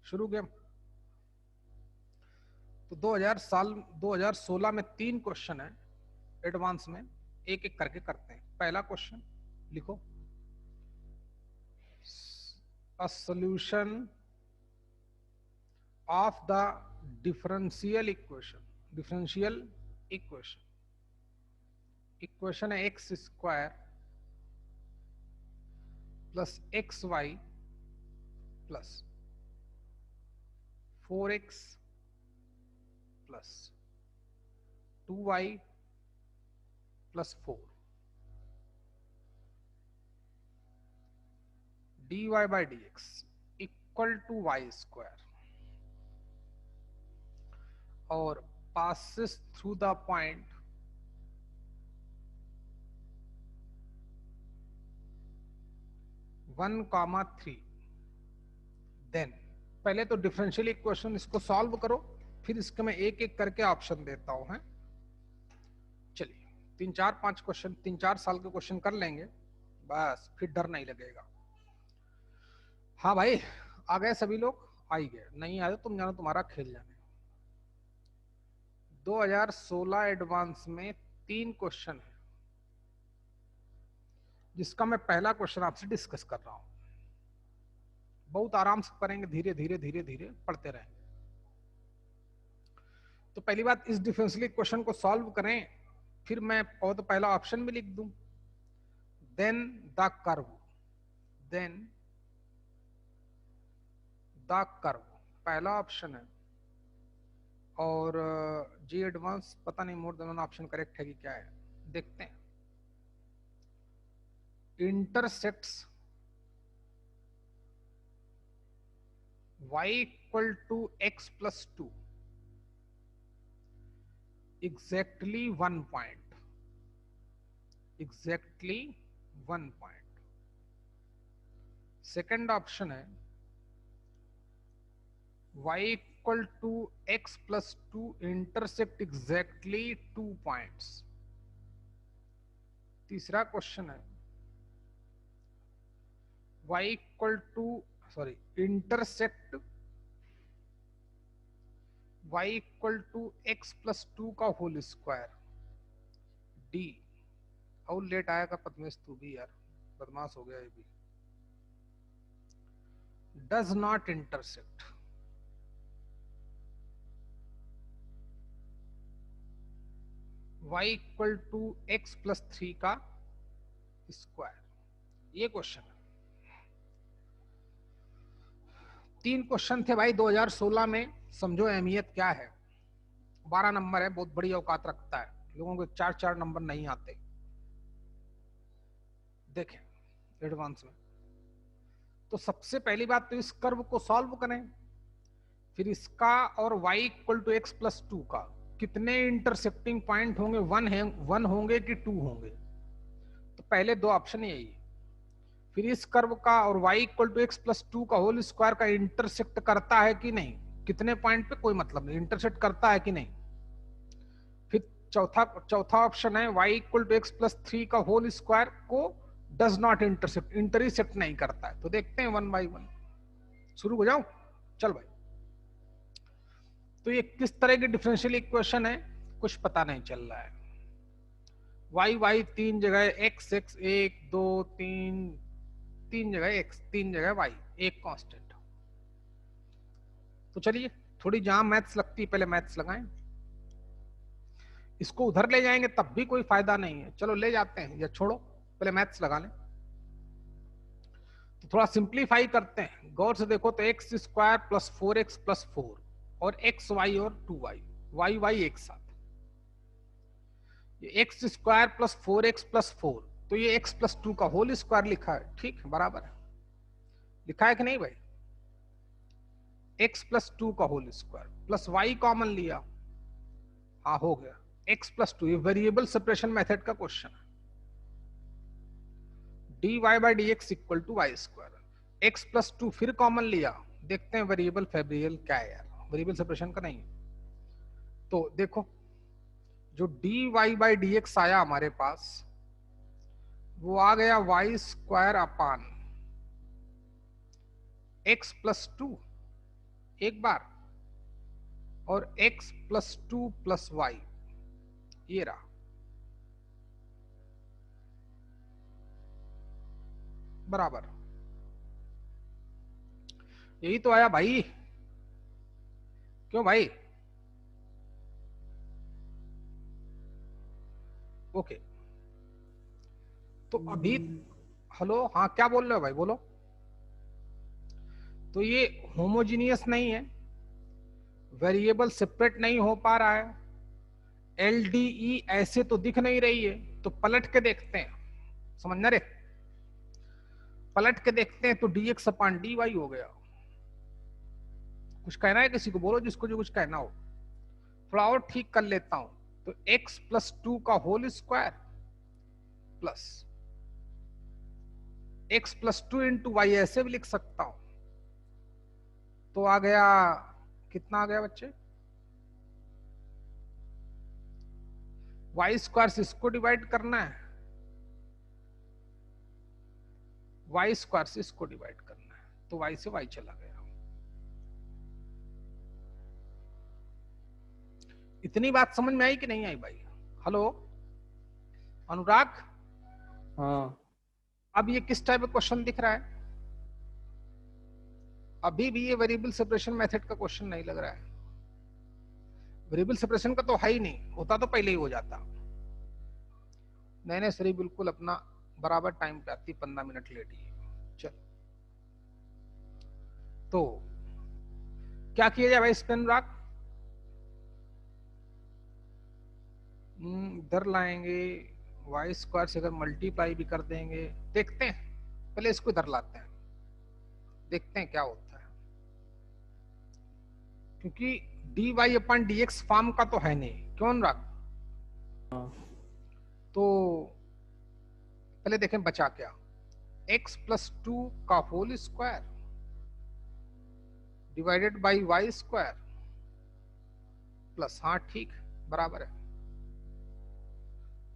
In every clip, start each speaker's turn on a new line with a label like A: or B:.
A: शुरू गेम। तो 2016 में 3 क्वेश्चन है एडवांस में, एक एक करके करते हैं। पहला क्वेश्चन लिखो, a solution of the differential equation है x square plus x y plus 4x प्लस 2y plus 4 dy by dx equal to y square और passes through the point 1,3। Then पहले तो डिफरेंशियल इक्वेशन इसको सॉल्व करो, फिर इसके मैं एक एक करके ऑप्शन देता हूं। है चलिए 3-4-5 क्वेश्चन 3-4 साल के क्वेश्चन कर लेंगे, बस फिर डर नहीं लगेगा। हाँ भाई, आ गए सभी लोग? आ ही गए, नहीं आए तुम जानो तुम्हारा खेल जाने। 2016 एडवांस में 3 क्वेश्चन है, जिसका मैं पहला क्वेश्चन आपसे डिस्कस कर रहा हूं। बहुत आराम से करेंगे, धीरे धीरे धीरे धीरे पढ़ते रहेंगे। तो पहली बात, इस डिफरेंशियल इक्वेशन को सॉल्व करें, फिर मैं तो पहला ऑप्शन भी लिख दूं, देन द कर्व पहला ऑप्शन है। और जी एडवांस पता नहीं मोर देन ऑप्शन करेक्ट है कि क्या है, देखते हैं। Intersects y equal to x plus 2 exactly 1 point, second option है y equal to x plus 2 intersect exactly 2 points. तीसरा क्वेश्चन है y equal to intersect y equal to x plus 2 का होल स्क्वायर d। और late आएगा पद्मेश, तू भी यार बदमाश हो गया ये भी। Does not intersect y equal to x plus 3 का स्क्वायर। ये क्वेश्चन है। 3 क्वेश्चन थे भाई 2016 में, समझो अहमियत क्या है। 12 नंबर है, बहुत बड़ी औकात रखता है, लोगों को 4-4 नंबर नहीं आते। देखें एडवांस में, तो सबसे पहली बात तो इस कर्व को सॉल्व करें, फिर इसका और y equal to x plus 2 का कितने इंटरसेक्टिंग पॉइंट होंगे, 1 होंगे कि 2 होंगे। तो पहले 2 ऑप्शन यही है। फिर इस कर्व का और y equal to x plus 2 का होल स्क्वायर का इंटरसेक्ट करता है कि नहीं, कितने पॉइंट पे कोई मतलब नहीं, इंटरसेक्ट करता है कि नहीं। फिर चौथा ऑप्शन है y equal to x plus 3 का होल स्क्वायर को डज नॉट इंटरसेक्ट नहीं करता है। तो देखते हैं 1 बाई 1। शुरू हो जाओ, चल भाई। तो ये किस तरह की डिफरेंशियल इक्वेशन है, कुछ पता नहीं चल रहा है। y 3 जगह x 1 2 3 जगह x 3 जगह y, एक कांस्टेंट। तो चलिए, थोड़ी जहां मैथ्स लगती है पहले मैथ्स लगाएं। इसको उधर ले जाएंगे तब भी कोई फायदा नहीं है, चलो ले जाते हैं, या छोड़ो पहले मैथ्स लगा लें। तो थोड़ा सिंप्लीफाई करते हैं, गौर से देखो। तो x square plus 4x plus 4 और एक्स वाई और 2y, वाई वाई एक साथ। ये x square plus 4x plus 4, तो ये x प्लस 2 का होल स्क्वायर लिखा है, ठीक है, बराबर है। लिखा है कि नहीं भाई? x प्लस 2 का whole square plus y common लिया, हाँ हो गया x प्लस 2। ये वेरिएबल सेपरेशन मेथड का क्वेश्चन है। dy by D x equal to y square, x plus 2 फिर कॉमन लिया, देखते हैं वेरिएबल फेब्रियल क्या है यार, वेरिएबल सेपरेशन का नहीं। तो देखो जो dy बाई डी एक्स आया हमारे पास, वो आ गया y square upon x plus 2 एक बार, और x प्लस 2 प्लस वाई, ये रहा। बराबर, यही तो आया भाई। क्यों भाई? ओके, तो अभी, हेलो, हाँ क्या बोल रहे हो भाई, बोलो। तो ये होमोजीनियस नहीं है, वेरिएबल सेपरेट नहीं हो पा रहा है, एलडीई ऐसे तो दिख नहीं रही है, तो पलट के देखते हैं, समझना रे, पलट के देखते हैं तो dx अपान dy हो गया। कुछ कहना है किसी को, बोलो जिसको जो कुछ कहना हो। थोड़ा और ठीक कर लेता हूं, तो x प्लस 2 का whole square plus x plus 2 into y, ऐसे भी लिख सकता हूं। तो आ गया, कितना आ गया बच्चे, वाई स्क्वायर से इसको डिवाइड करना है, वाई स्क्वायर से इसको डिवाइड करना है, तो वाई से वाई चला गया। इतनी बात समझ में आई कि नहीं आई भाई? हेलो अनुराग,
B: हाँ।
A: अब ये किस टाइप का क्वेश्चन दिख रहा है? अभी भी ये वेरिएबल सेपरेशन मेथड का क्वेश्चन नहीं लग रहा है। वेरिएबल सेपरेशन का तो है ही नहीं, होता तो पहले ही हो जाता। नहीं सर, बिल्कुल अपना बराबर टाइम पे आती, 15 मिनट लेट ही। चल, तो क्या किया जाए भाई इस पे अनुराग? इधर लाएंगे, वाई स्क्वायर से अगर मल्टीप्लाई भी कर देंगे, देखते हैं, पहले इसको इधर लाते हैं, देखते हैं क्या होता है, क्योंकि डी वाई अपन डी एक्स फॉर्म का तो है नहीं, क्यों अनुराग? तो पहले देखें बचा क्या, x प्लस 2 का whole square divided by y square plus, हाँ ठीक बराबर है,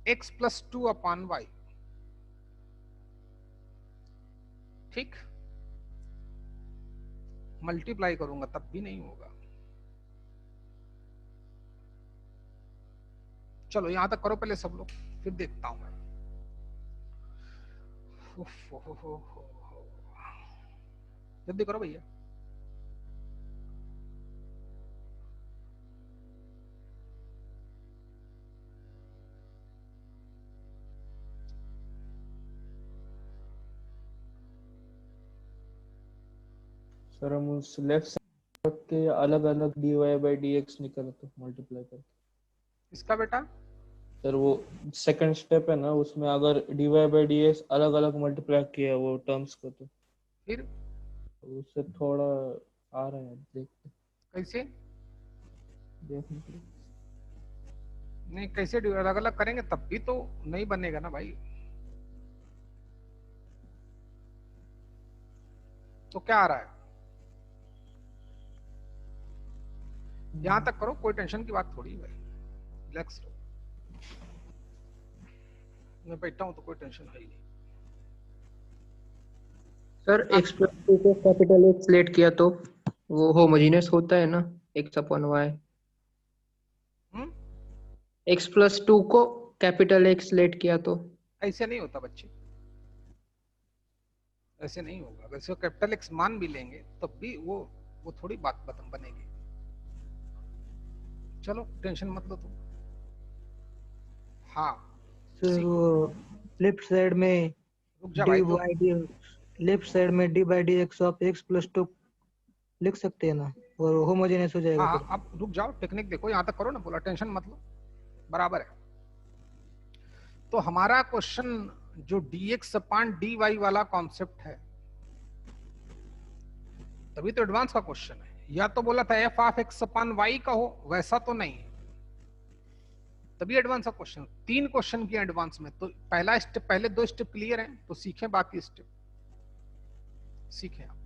A: x प्लस 2 अपॉन वाई, ठीक। मल्टीप्लाई करूंगा तब भी नहीं होगा। चलो यहां तक करो पहले सब लोग, फिर देखता हूं मैं। जल्दी करो भैया।
B: सर हम उस लेफ्ट साइड के अलग अलग dy बाई dx निकाले तो मल्टीप्लाई करके।
A: इसका बेटा
B: सर वो सेकंड स्टेप है ना, उसमें अगर dy बाई dx अलग अलग मल्टीप्लाई किया वो टर्म्स को, तो
A: फिर
B: उससे थोड़ा आ रहा है, देखते
A: कैसे,
B: देखने
A: नहीं कैसे अलग अलग करेंगे तब भी तो नहीं बनेगा ना भाई। तो क्या आ रहा है, यहां तक करो, कोई टेंशन की बात थोड़ी है भाई, रिलैक्स रहो। मैं बैठा हूं तो कोई टेंशन है ही नहीं।
C: सर x प्लस 2 को कैपिटल X लेट किया तो वो होमोजेनियस होता है ना, x upon y। x plus 2 को कैपिटल X लेट किया तो
A: ऐसे नहीं होता बच्चे, ऐसे नहीं होगा। वैसे कैपिटल एक्स मान भी लेंगे तब भी वो थोड़ी बात बतम बनेगी। चलो टेंशन मत लो तुम। हाँ
D: सर वो लेफ्ट साइड में
A: रुक जा
D: डी
A: भाई, तो
D: बाई डी, लेफ्ट साइड में D by D x of x plus 2 लिख सकते हैं ना, और होमोजेनियस हो जाएगा
A: हाँ
D: फिर।
A: अब रुक जाओ, टेक्निक देखो, यहाँ तक करो ना, बोला टेंशन मत लो, बराबर है। तो हमारा क्वेश्चन जो dx अपान dy वाला कॉन्सेप्ट है, तभी तो एडवांस का क्वेश्चन है। या तो बोला था f of x upon y का हो, वैसा तो नहीं, तभी एडवांस का क्वेश्चन। 3 क्वेश्चन किए एडवांस में, तो पहला स्टेप, पहले 2 स्टेप क्लियर हैं तो सीखें बाकी स्टेप, सीखें आप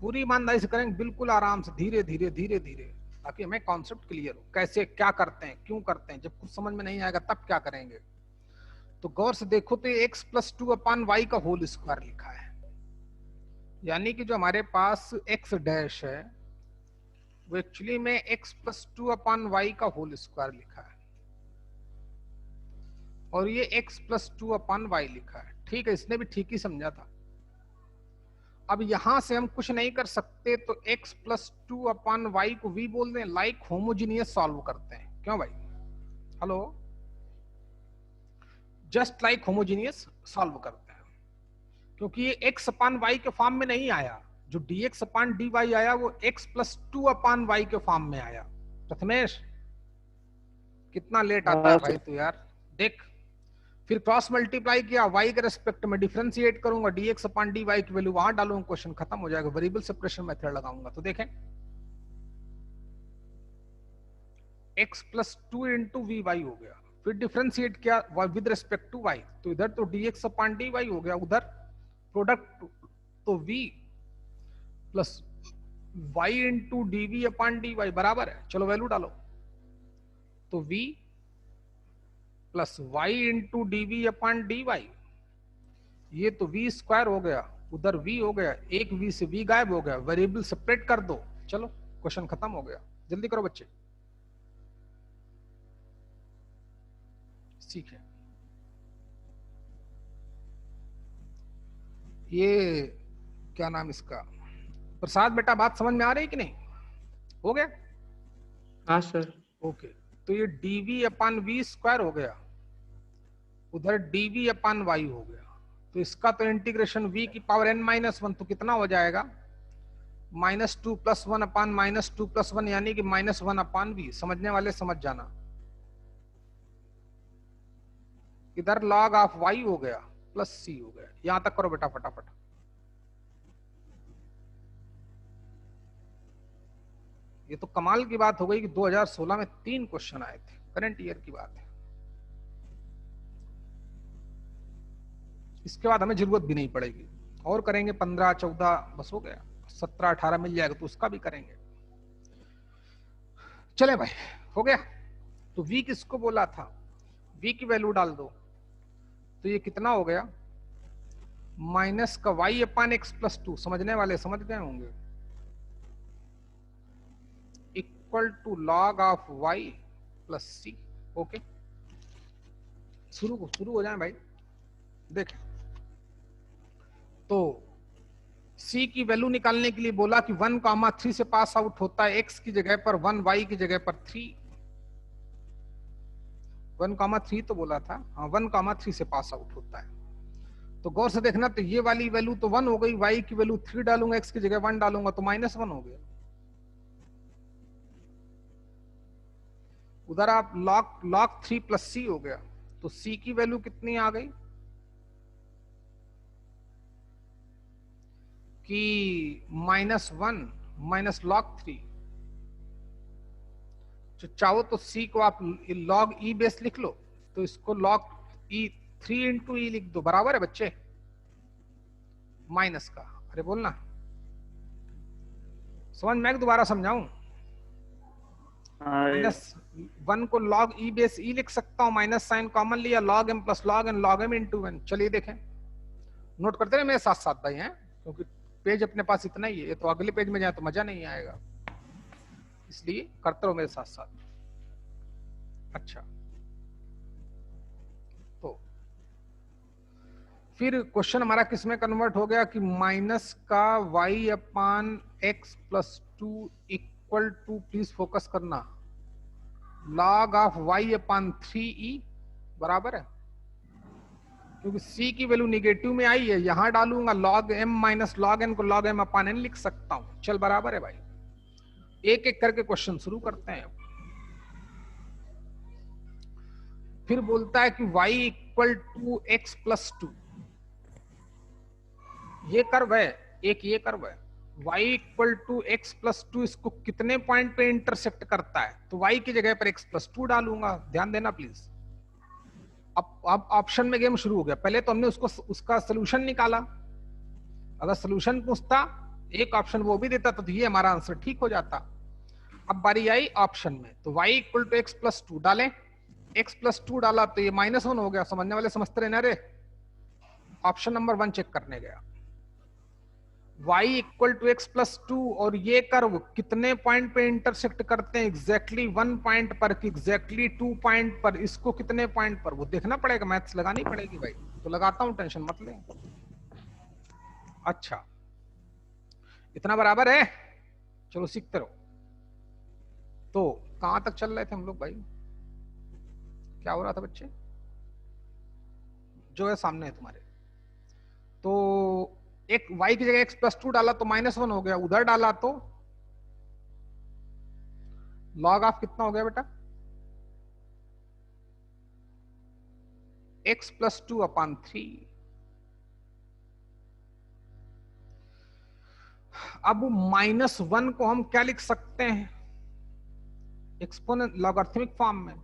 A: पूरी ईमानदारी से करेंगे, बिल्कुल आराम से, धीरे धीरे धीरे धीरे, ताकि हमें कॉन्सेप्ट क्लियर हो, कैसे क्या करते हैं, क्यों करते हैं। जब कुछ समझ में नहीं आएगा तब क्या करेंगे। तो गौर से देखो तो x प्लस 2 अपान वाई का होल स्क्वायर लिखा है, यानी कि जो हमारे पास x डैश है वो एक्चुअली में x प्लस 2/y का होल स्क्वायर लिखा है और ये x प्लस 2/y लिखा है। ठीक है, इसने भी ठीक ही समझा था। अब यहां से हम कुछ नहीं कर सकते तो x प्लस 2/y को v बोल दें, लाइक होमोजीनियस सॉल्व करते हैं। क्यों भाई? Hello, just like homogeneous solve करते हैं, क्योंकि ये x/y के फॉर्म में नहीं आया। जो dx/dy आया वो x प्लस 2/y के फॉर्म में आया। प्रथमेश, कितना लेट आता है भाई तू यार। देख, फिर क्रॉस मल्टीप्लाई किया, y के रेस्पेक्ट में डिफरेंशिएट करूंगा, dx/dy की वैल्यू वहां डालूंगा, क्वेश्चन खत्म हो जाएगा। वेरिएबल सेपरेशन मेथड लगाऊंगा तो देखें x plus 2 into v y हो गया, फिर डिफरेंशिएट किया विद रिस्पेक्ट टू y, तो इधर तो dx/dy हो गया, उधर प्रोडक्ट तो v plus y into dv/dy बराबर है, चलो वैल्यू डालो, तो v plus y into dv/dy, ये तो v स्क्वायर हो गया, उधर v हो गया, एक v से v गायब हो गया, वेरिएबल सेपरेट कर दो, चलो क्वेश्चन खत्म हो गया। जल्दी करो बच्चे, ठीक है। ये क्या नाम इसका, प्रसाद बेटा, बात समझ में आ रही है कि नहीं? हो गया?
C: हाँ सर।
A: ओके, तो ये dv/v स्क्वायर हो गया, उधर dv/y हो गया, तो इसका तो इंटीग्रेशन v की पावर n-1, तो कितना हो जाएगा -2 + 1/-2 + 1 यानी कि -1/v। समझने वाले समझ जाना, इधर log ऑफ y हो गया प्लस c हो गया। यहां तक करो बेटा फटाफट। ये तो कमाल की बात हो गई कि 2016 में 3 क्वेश्चन आए थे, करंट ईयर की बात है। इसके बाद हमें जरूरत भी नहीं पड़ेगी, और करेंगे 15, 14, बस हो गया। 17, 18 मिल जाएगा तो उसका भी करेंगे। चले भाई, हो गया। तो v किसको बोला था, v की वैल्यू डाल दो, तो ये कितना हो गया, माइनस का y/x प्लस 2, समझने वाले समझ गए होंगे, equal to log of y plus c। Okay, शुरू हो जाए भाई। देखें, तो c की वैल्यू निकालने के लिए बोला कि 1,3 से पास आउट होता है, x की जगह पर 1, y की जगह पर 3। 1,3 तो बोला था, हाँ 1,3 से पास आउट होता है। तो गौर से देखना, तो ये वाली वैल्यू तो 1 हो गई, y की वैल्यू 3 डालूंगा, x की जगह 1 डालूंगा तो -1 हो गया। उधर आप log 3 प्लस c हो गया, तो c की वैल्यू कितनी आ गई कि -1 माइनस log 3। तो चाहो तो c को आप log e बेस लिख लो, तो इसको log e 3 इंटू e लिख दो, बराबर है बच्चे माइनस का। अरे बोलना, समझ में दोबारा समझाऊं? -1 को log e बेस e लिख सकता हूं, माइनस साइन कॉमन लिया, log m plus log n log m into n। चलिए देखें, नोट करते रहे मेरे साथ साथ भाई हैं, क्योंकि पेज अपने पास इतना ही है, ये तो अगले पेज में जाए तो मजा नहीं आएगा, इसलिए करते रहो मेरे साथ साथ। अच्छा, तो फिर क्वेश्चन हमारा किस में कन्वर्ट हो गया कि माइनस का y/x plus 2 equal to, please focus करना, log ऑफ y/3e बराबर है, क्योंकि c की वैल्यू निगेटिव में आई है, यहां डालूंगा log m minus log n को log m/n लिख सकता हूं। चल बराबर है भाई, एक एक करके क्वेश्चन शुरू करते हैं। फिर बोलता है कि y equal to x plus 2, ये कर्व है, एक ये कर्व है, y equal to x plus 2, इसको कितने पॉइंट पे इंटरसेक्ट करता है, तो y की जगह पर x प्लस 2 डालूंगा, ध्यान देना प्लीज। अब ऑप्शन में गेम शुरू हो गया, पहले तो हमने उसका सोल्यूशन निकाला, अगर सोल्यूशन पूछता एक ऑप्शन वो भी देता तो ये हमारा आंसर ठीक हो जाता। अब बारी आई ऑप्शन में, तो y equal to x plus 2 डालें, x प्लस 2 डाला तो ये -1 हो गया, समझने वाले समझते रहना रे। ऑप्शन नंबर 1 चेक करने गया, y equal to x plus two, और ये कर्व कितने पॉइंट पे इंटरसेक्ट करते हैं? एग्जैक्टली 1 पॉइंट पर कि एग्जैक्टली 2 पॉइंट पर? इसको कितने पॉइंट पर, वो देखना पड़ेगा, मैथ्स लगानी पड़ेगी भाई। तो लगाता हूं, टेंशन मत ले। अच्छा, इतना बराबर है, चलो सीखते रहो। तो कहां तक चल रहे थे हम लोग भाई? क्या हो रहा था बच्चे? जो है सामने है तुम्हारे। तो एक y की जगह x प्लस टू डाला तो -1 हो गया, उधर डाला तो log ऑफ कितना हो गया बेटा? x plus two upon 3। अब -1 को हम क्या लिख सकते हैं? एक्सपोनेंट लॉगरिथमिक फॉर्म में।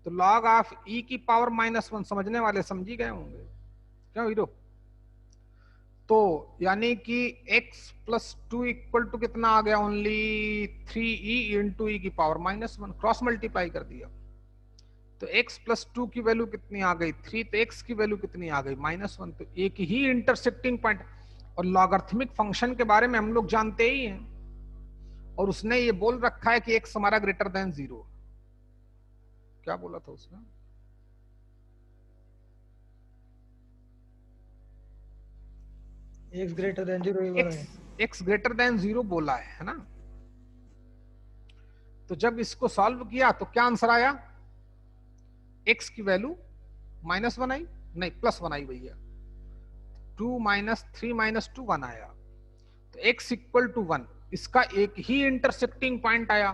A: तो log ऑफ e की पावर -1, समझने वाले समझी गए होंगे, क्यों हीरो? तो यानी कि x plus two equal to कितना आ गया? ओनली 3e इंटू ई की पावर -1, क्रॉस मल्टीप्लाई कर दिया। तो x प्लस टू की वैल्यू कितनी आ गई? 3। तो x की वैल्यू कितनी आ गई? -1। तो एक ही इंटरसेक्टिंग पॉइंट। और लॉगरिथमिक फंक्शन के बारे में हम लोग जानते ही हैं, और उसने ये बोल रखा है कि x हमारा ग्रेटर देन 0। क्या बोला था उसने?
D: x ग्रेटर देन 0 ही बोला है।
A: x ग्रेटर देन 0 बोला है ना? तो जब इसको सॉल्व किया तो क्या आंसर आया? x की वैल्यू -1 आई, नहीं +1 आई भैया। 2 - 3 - 2 1 आया। तो x इक्वल टू 1, इसका एक ही इंटरसेक्टिंग पॉइंट आया,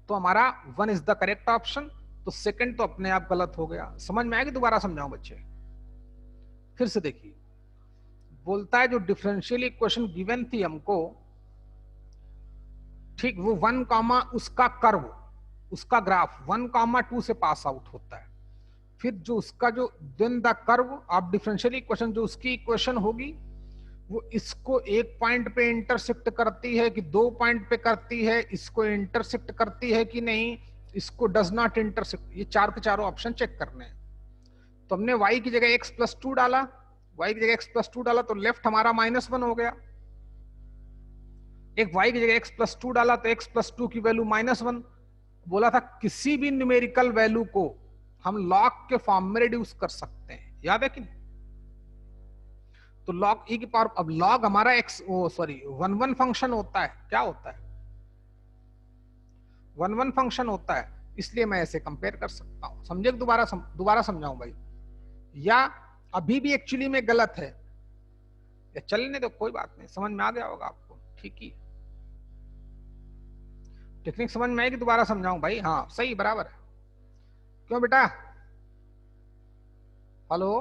A: तो हमारा 1 इज द करेक्ट ऑप्शन। तो सेकंड तो अपने आप गलत हो गया। समझ में आएगी? दोबारा समझाऊं बच्चे? फिर से देखिए, बोलता है जो डिफरेंशियल इक्वेशन गिवन थी हमको, ठीक, वो 1 कामा उसका कर्व, उसका ग्राफ 1,2 से पास आउट होता है। फिर जो उसका जो then the curve of differential equation, जो उसकी इक्वेशन होगी, वो इसको एक पॉइंट पे इंटरसेक्ट करती है कि 2 पॉइंट पे करती है, इसको इंटरसेक्ट करती है कि नहीं, इसको डज नॉट इंटरसेक्ट। ये चार के चारों ऑप्शन चेक करने हैं। तो हमने y की जगह x प्लस टू डाला, y की जगह x प्लस टू डाला तो लेफ्ट हमारा -1 हो गया। एक y की जगह x प्लस टू डाला तो x प्लस टू की वैल्यू -1। बोला था किसी भी न्यूमेरिकल वैल्यू को हम लॉग के फॉर्म में रिड्यूस कर सकते हैं, याद है कि नहीं? तो log e की पावर, अब log हमारा x, वो सॉरी 1 फंक्शन होता है। क्या होता है? 1 फंक्शन होता है, इसलिए मैं ऐसे कंपेयर कर सकता हूं। समझे? दोबारा समझाऊं भाई, या अभी भी एक्चुअली में गलत है? या चलने दो, कोई बात नहीं, समझ में आ गया होगा आपको। ठीक ही टेक्निक समझ में आएगी? दोबारा समझाऊं भाई? हाँ सही, बराबर है। क्यों बेटा? हेलो?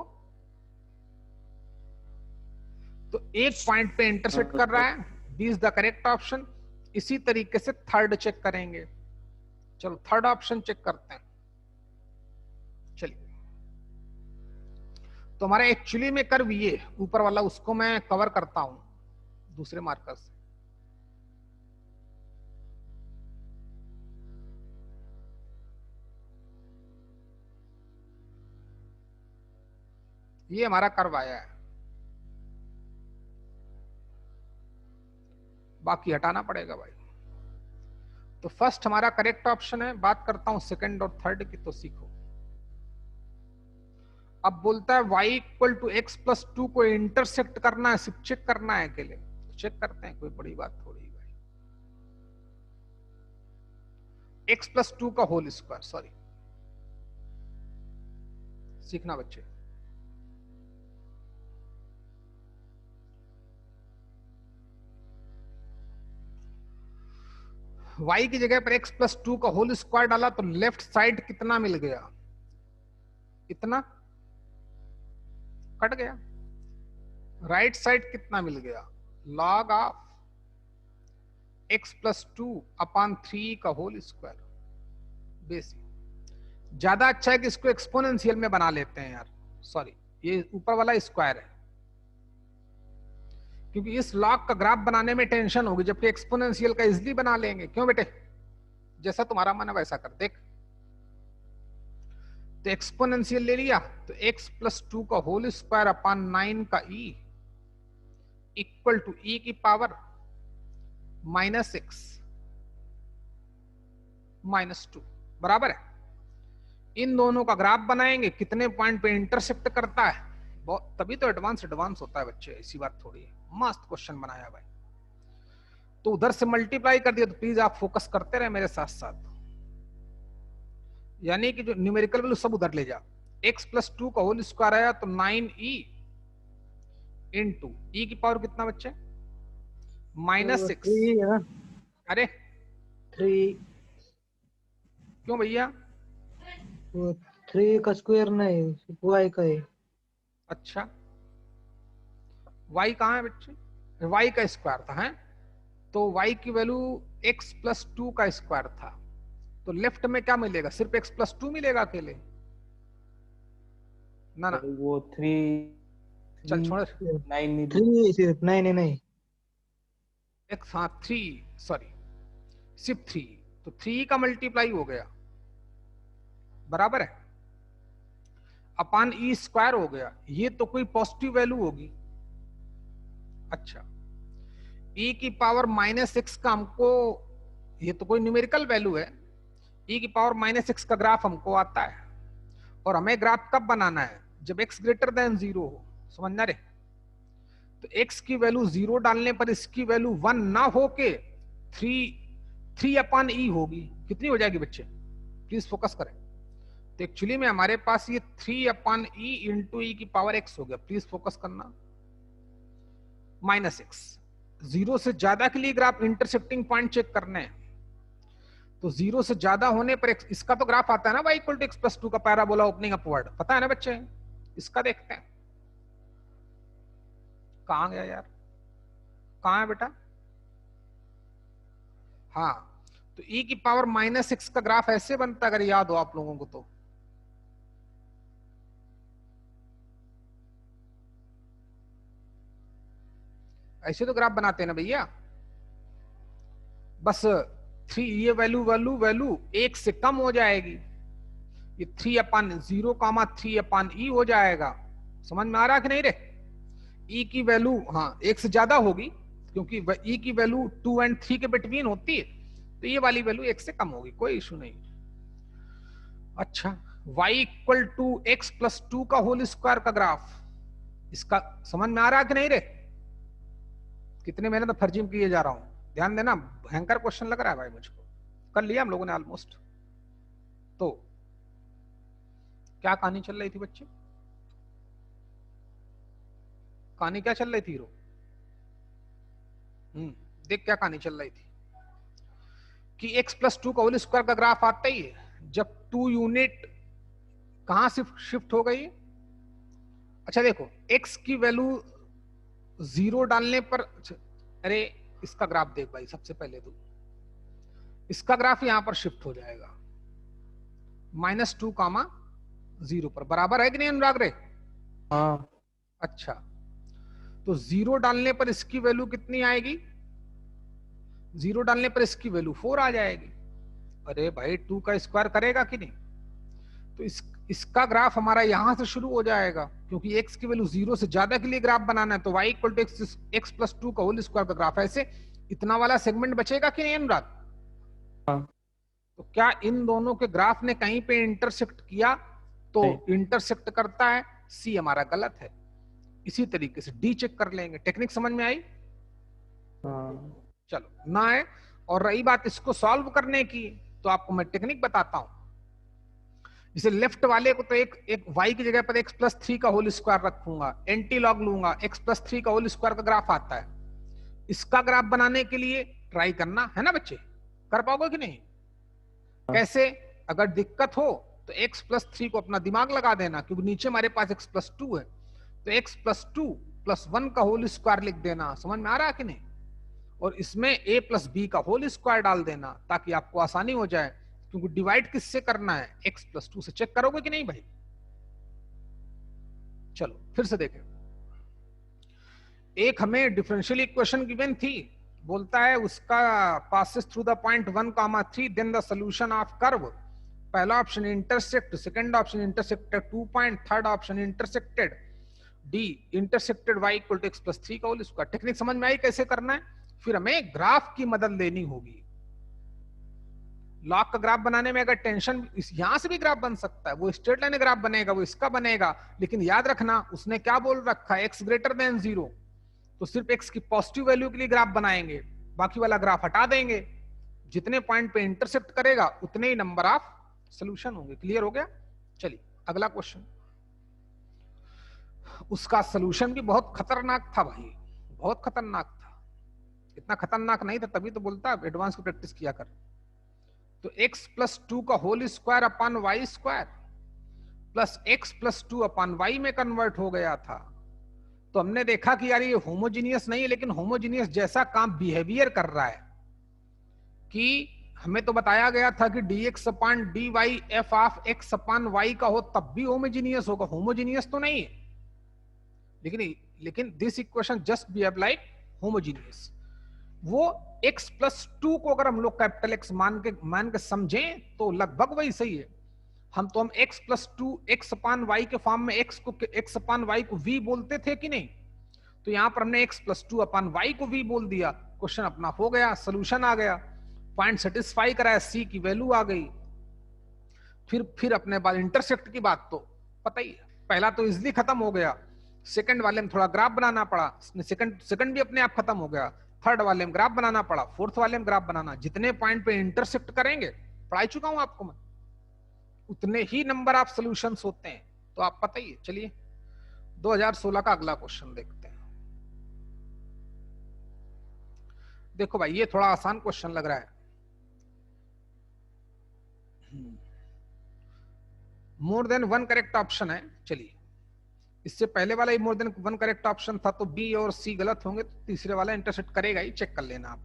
A: तो एक पॉइंट पे इंटरसेक्ट कर रहा है, B is the correct option. इसी तरीके से थर्ड चेक करेंगे। चलो थर्ड ऑप्शन चेक करते हैं। चलिए, तो हमारा एक्चुअली में कर्व ये ऊपर वाला, उसको मैं कवर करता हूं दूसरे मार्कर से। ये हमारा कर्व आया है, बाकी हटाना पड़ेगा भाई। तो फर्स्ट हमारा करेक्ट ऑप्शन है। बात करता हूं सेकंड और थर्ड की, तो सीखो। अब बोलता है y equal to x plus two को इंटरसेक्ट करना है, सिर्फ चेक करना है अकेले। तो चेक करते हैं, कोई बड़ी बात थोड़ी भाई। x प्लस टू का होल स्क्वायर, सॉरी, सीखना बच्चे। y की जगह पर x प्लस टू का होल स्क्वायर डाला तो लेफ्ट साइड कितना मिल गया? इतना कट गया। राइट साइड कितना मिल गया? log of x plus two upon 3 का होल स्क्वायर। बेसिक ज्यादा अच्छा है कि इसको एक्सपोनेंशियल में बना लेते हैं यार, सॉरी, ये ऊपर वाला स्क्वायर है, क्योंकि इस लॉग का ग्राफ बनाने में टेंशन होगी, जबकि एक्सपोनेंशियल का इजिली बना लेंगे। क्यों बेटे? जैसा तुम्हारा मन है वैसा कर। देख, तो एक्सपोनेंशियल ले लिया तो x प्लस टू का होल स्क्वायर अपॉन 9 का e, इक्वल टू ई की पावर -x -2 बराबर है। इन दोनों का ग्राफ बनाएंगे, कितने पॉइंट पे इंटरसेक्ट करता है, तभी तो एडवांस होता है बच्चे, ऐसी बात थोड़ी है। मस्त क्वेश्चन बनाया भाई। तो उधर से मल्टीप्लाई कर दिया, तो प्लीज आप फोकस करते रहे मेरे साथ साथ, यानी कि जो न्यूमेरिकल वैल्यू सब उधर ले जा। x + 2 का होल स्क्वायर आया तो 9e इंटू ई की पावर कितना बच्चे -6।
D: 3 है ना,
A: अरे
D: 3
A: क्यों भैया?
D: वो 3 का स्क्वायर नहीं, y का है।
A: अच्छा y कहाँ है बच्चे? y का स्क्वायर था, है तो y की वैल्यू x + 2 का स्क्वायर था, तो लेफ्ट में क्या मिलेगा? सिर्फ x + 2 मिलेगा अकेले ना?
B: वो 3
A: चल छोड़,
B: 9
D: 3 सिर्फ 9 है नहीं।
A: x, हाँ 3, सॉरी सिर्फ 3, तो 3 का मल्टीप्लाई हो गया बराबर है अपान ई स्क्वायर हो गया। ये तो कोई पॉजिटिव वैल्यू होगी। अच्छा e की पावर -6 का हमको, ये तो कोई न्यूमेरिकल वैल्यू है, e की पावर -6 का ग्राफ हमको आता है, और हमें ग्राफ कब बनाना है? जब x > 0 हो, समझना रे। तो x की वैल्यू 0 डालने पर इसकी वैल्यू 1 ना होके 3/e होगी। कितनी हो जाएगी बच्चे? प्लीज फोकस करें। तो एक्चुअली में हमारे पास ये 3/e इंटू ई की पावर x हो गया। प्लीज फोकस करना। -x 0 से ज्यादा के लिए ग्राफ इंटरसेप्टिंग पॉइंट चेक करने हैं, तो 0 से ज्यादा होने पर इसका तो ग्राफ आता है ना y = x + 2 का पैराबोला ओपनिंग अपवर्ड, पता है ना बच्चे? इसका देखते हैं कहां गया यार, कहां है बेटा? हाँ तो e की पावर -6 का ग्राफ ऐसे बनता है, अगर याद हो आप लोगों को तो। ऐसे तो ग्राफ बनाते हैं ना भैया, बस 3 ये वैल्यू 1 से कम हो जाएगी, ये 3/0, 3/e हो जाएगा। समझ में आ रहा है कि नहीं रे? e की वैल्यू हाँ 1 से ज्यादा होगी, क्योंकि e की वैल्यू 2 और 3 के बिटवीन होती है, तो ये वाली वैल्यू 1 से कम होगी, कोई इशू नहीं। अच्छा y = x + 2 का होल स्क्वायर का ग्राफ, इसका समझ में आ रहा है कि नहीं रे? कितने मेहनत तो फर्जी में किए जा रहा हूं, ध्यान देना, भयंकर क्वेश्चन लग रहा है भाई मुझको। कर लिया हम लोगों ने ऑलमोस्ट। तो क्या कहानी चल रही थी बच्चे? कहानी क्या चल रही थी हीरो? देख क्या कहानी चल रही थी कि x + 2 का होल स्क्वायर का ग्राफ आता ही है जब 2 यूनिट कहां से शिफ्ट हो गई। अच्छा देखो x की वैल्यू 0 डालने पर, अरे इसका ग्राफ देख भाई, सबसे पहले तो इसका ग्राफ यहां पर शिफ्ट हो जाएगा -2, 0 पर, बराबर है कि नहीं अनुराग रे?
B: हाँ
A: अच्छा तो 0 डालने पर इसकी वैल्यू कितनी आएगी? 0 डालने पर इसकी वैल्यू 4 आ जाएगी। अरे भाई 2 का स्क्वायर करेगा कि नहीं? तो इसका ग्राफ हमारा यहां से शुरू हो जाएगा, क्योंकि x की वैल्यू 0 से ज्यादा के लिए ग्राफ बनाना है, तो y = x + 2 का होल स्क्वायर का ग्राफ। ऐसे इतना वाला सेगमेंट बचेगा कि नहीं अनुराग?
B: हाँ।
A: तो क्या इन दोनों के ग्राफ ने कहीं पे इंटरसेक्ट किया? तो इंटरसेक्ट करता है, सी हमारा गलत है। इसी तरीके से डी चेक कर लेंगे। टेक्निक समझ में आई?
B: हाँ।
A: चलो ना है। और रही बात इसको सॉल्व करने की, तो आपको मैं टेक्निक बताता हूं। जैसे लेफ्ट वाले को तो एक y की जगह पर x + 3 का होल स्क्वायर रखूंगा, एंटी लॉग लूंगा, x + 3 का होल स्क्वायर का ग्राफ आता है। इसका ग्राफ बनाने के लिए ट्राई करना है ना बच्चे, कर पाओगे कि नहीं? कैसे? अगर दिक्कत हो तो x + 3 को अपना दिमाग लगा देना, क्योंकि नीचे हमारे पास x + 2 है, तो x + 2 + 1 का होल स्क्वायर लिख देना। समझ में आ रहा है कि नहीं? और इसमें a + b का होल स्क्वायर डाल देना, ताकि आपको आसानी हो जाए, क्योंकि डिवाइड किससे करना है? x + 2 से। चेक करोगे कि नहीं भाई? चलो फिर से देखें। एक हमें डिफरेंशियल इक्वेशन गिवन थी, बोलता है उसका passes through the point 1, 3, then the solution of curve. पहला option intersect, second option intersected 2 point, third option intersected D intersected y equal to x plus 3 का होल स्क्वायर। टेक्निक समझ में आई कैसे करना है? फिर हमें ग्राफ की मदद लेनी होगी। लॉग का ग्राफ बनाने में अगर टेंशन, यहां से भी ग्राफ बन सकता है, वो स्ट्रेट लाइन ग्राफ बनेगा, वो इसका बनेगा, लेकिन याद रखना उसने क्या बोल रखा है, एक्स ग्रेटर देन 0, तो सिर्फ एक्स की पॉजिटिव वैल्यू के लिए ग्राफ बनाएंगे, बाकी वाला ग्राफ हटा देंगे। जितने पॉइंट पे इंटरसेक्ट करेगा उतने ही नंबर ऑफ सोल्यूशन होंगे। क्लियर हो गया? चलिए अगला क्वेश्चन। उसका सोल्यूशन भी बहुत खतरनाक था भाई, बहुत खतरनाक था। इतना खतरनाक नहीं था तभी तो बोलता एडवांस की प्रैक्टिस किया कर। तो x प्लस 2 का whole square upon y square plus x plus 2 upon y में कन्वर्ट हो गया था। तो हमने देखा कि यार ये होमोजीनियस नहीं है, लेकिन होमोजीनियस जैसा काम बिहेवियर कर रहा है। कि हमें तो बताया गया था कि dx upon dy f of x upon y का हो तब भी होमोजीनियस होगा। होमोजीनियस तो नहीं है, लेकिन this equation just behave like homogeneous. वो x प्लस 2 को अगर हम लोग कैपिटल x मान के समझें तो लगभग वही सही है। हम x plus 2 x upon y के फॉर्म में x अपान वाई को v बोलते थे कि नहीं? तो यहां पर हमने x प्लस 2 अपान वाई को v बोल दिया, क्वेश्चन अपना हो गया, सोल्यूशन आ गया, पॉइंट सेटिस्फाई कराया, c की वैल्यू आ गई। फिर अपने बाद इंटरसेक्ट की बात तो पता ही है, पहला तो इजिली खत्म हो गया, सेकंड वाले में थोड़ा ग्राफ बनाना पड़ा, सेकंड भी अपने आप खत्म हो गया, थर्ड वाले में ग्राफ बनाना पड़ा, फोर्थ वाले में ग्राफ बनाना। जितने पॉइंट पे इंटरसेक्ट करेंगे, पढ़ा चुका हूं आपको मैं, उतने ही नंबर ऑफ सॉल्यूशंस होते हैं, तो आप पता ही है। चलिए 2016 का अगला क्वेश्चन देखते हैं। देखो भाई ये थोड़ा आसान क्वेश्चन लग रहा है। More than one correct option है। चलिए इससे पहले वाला ही more than one correct option था, तो बी और सी गलत होंगे, तो तीसरे वाला इंटरसेक्ट करेगा ही, चेक कर लेना आप।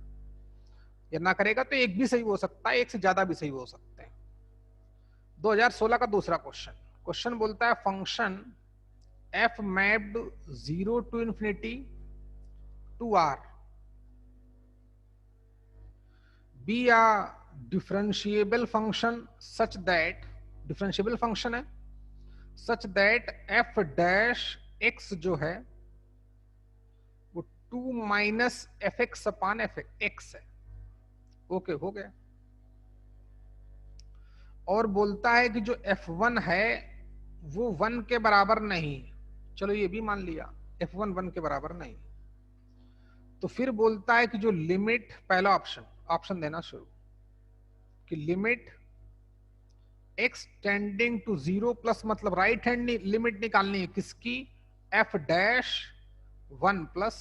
A: या ना करेगा तो एक भी सही हो सकता है, एक से ज्यादा भी सही हो सकते हैं। 2016 का दूसरा क्वेश्चन बोलता है function f mapped 0 to infinity to r be a differentiable function such that, differentiable function such, that दैट f डैश x जो है वो 2 minus f x upon f x है। ओके हो गया। और बोलता है कि जो f1 है वो 1 के बराबर नहीं, चलो ये भी मान लिया f1 1 के बराबर नहीं। तो फिर बोलता है कि जो लिमिट, पहला ऑप्शन देना शुरू, कि limit x tending to 0 plus, मतलब राइट हैंड लिमिट निकालनी है किसकी, f dash 1 plus,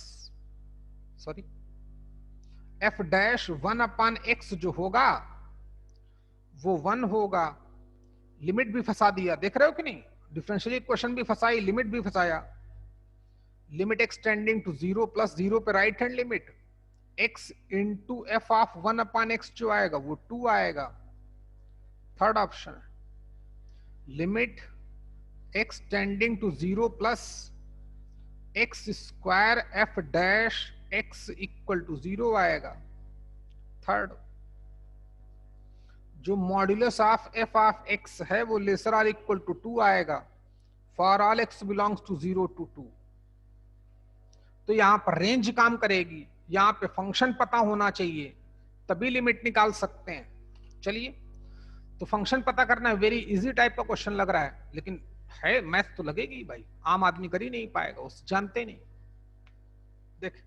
A: sorry f dash 1 upon x जो होगा वो 1 होगा। लिमिट भी फंसा दिया, देख रहे हो कि नहीं, डिफरेंशियल इक्वेशन भी फंसाई, लिमिट भी फंसाया। Limit x tending to 0 plus 0 पे right hand limit x into F of 1 upon x जो आएगा वो 2 आएगा। Third option limit x tending to 0 plus x square f dash x equal to 0 आएगा। Third जो modulus of f of x है वो lesser or equal to 2 आएगा for all x belongs to 0 to 2। तो यहां पर रेंज काम करेगी, यहां पे फंक्शन पता होना चाहिए तभी लिमिट निकाल सकते हैं। चलिए तो फंक्शन पता करना वेरी इजी टाइप का क्वेश्चन लग रहा है, लेकिन है मैथ तो लगेगी भाई, आम आदमी कर ही नहीं पाएगा, उस जानते नहीं। देख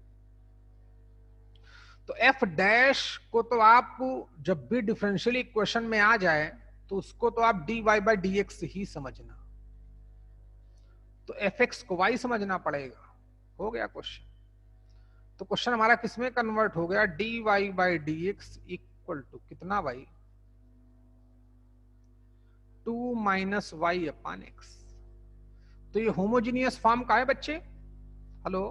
A: तो f डैश को तो आप जब भी डिफरेंशियल इक्वेशन में आ जाए तो उसको तो आप dy बाई dx ही समझना, तो fx को y समझना पड़ेगा। हो गया क्वेश्चन। तो क्वेश्चन हमारा किसमें कन्वर्ट हो गया, dy बाई dx इक्वल टू कितना भाई, 2 माइनस वाई अपान एक्स। तो ये होमोजीनियस फॉर्म का है बच्चे, हेलो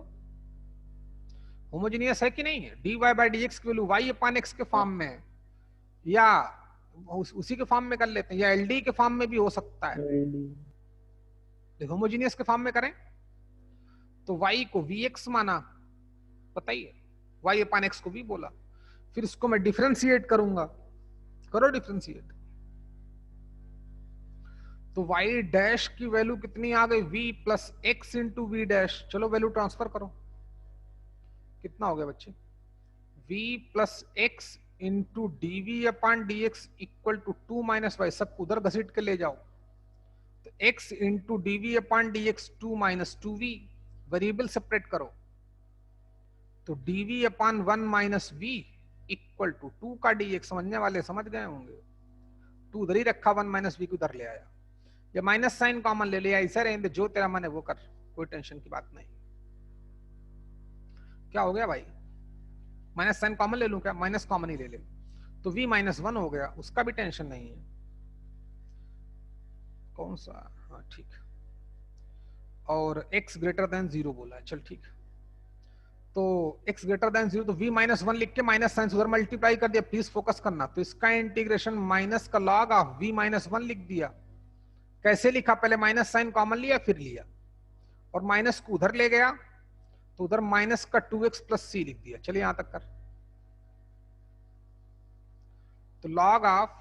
A: होमोजीनियस है कि नहीं है, dy बाई dx की वैल्यू y अपान x के फॉर्म में है, या उसी के फॉर्म में कर लेते हैं, या LD के फॉर्म में भी हो सकता है। होमोजीनियस के फॉर्म में करें तो y को vx माना, पता ही है, y अपान x को भी बोला, फिर इसको मैं डिफरेंशिएट करूंगा, करो डिफरेंशिएट। तो तो y डैश की वैल्यू कितनी आ गई, v plus x into v dash. चलो वैल्यू ट्रांसफर करो, कितना हो गया बच्चे, v plus x into d v upon d x equal to 2 minus y, सब उधर घसीट के ले जाओ। तो x into d v upon d x 2 minus 2v, variable separate करो। तो dv upon 1 minus v equal to 2 का dx, समझने वाले समझ गए होंगे। 2 उधर ही रखा, 1 माइनस v को उधर ले आया, या माइनस साइन कॉमन ले लिया, ऐसा रहेंगे, जो तेरा मन है वो कर, कोई टेंशन की बात नहीं। क्या हो गया भाई, माइनस साइन कॉमन ले लूं क्या, माइनस कॉमन ही ले ले, तो v माइनस 1 हो गया, उसका भी टेंशन नहीं है। कौन सा, हाँ ठीक, और x ग्रेटर देन 0 बोला है, चल ठीक। तो x ग्रेटर देन 0, तो v माइनस 1 लिख के माइनस साइन उधर मल्टीप्लाई कर दिया, प्लीज फोकस करना। तो इसका इंटीग्रेशन माइनस का लॉग ऑफ v माइनस 1 लिख दिया। कैसे लिखा, पहले माइनस साइन कॉमन लिया फिर लिया, और माइनस को उधर ले गया, तो उधर माइनस का 2x प्लस c लिख दिया। चलिए यहां तक कर, तो log of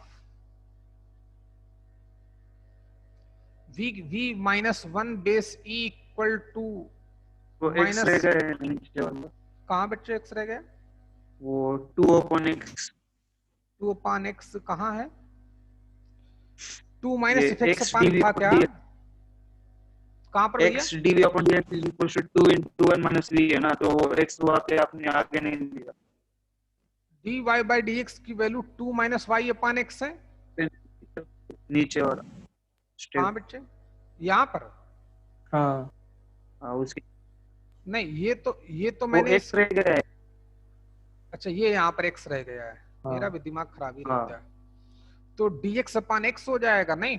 A: v minus 1 base e equal to
E: वो x रह गया नीचे वाला,
A: कहां बच्चे x रह गया,
E: वो 2 अपॉन x,
A: 2 अपॉन x कहां है, 2 माइनस
E: ये
A: x
E: x
A: अपॉन
E: dv
A: था क्या, कहां पर भैया,
E: x dv upon dx is equal to 2 into 1 minus v है ना, तो वो x वहां पे आपने आगे नहीं दिया,
A: dy बाई dx की value 2 minus y upon x है।
E: नीचे वाला
A: कहां बच्चे, यहाँ पर,
B: हाँ
E: हाँ उसकी,
A: नहीं ये तो
E: वो
A: मैंने
E: x रह गया है,
A: अच्छा ये यहाँ पर x रह गया है,
B: हाँ।
A: मेरा भी दिमाग खराब ही
E: हाँ।
A: रहता है। तो dx अपॉन x हो जाएगा, नहीं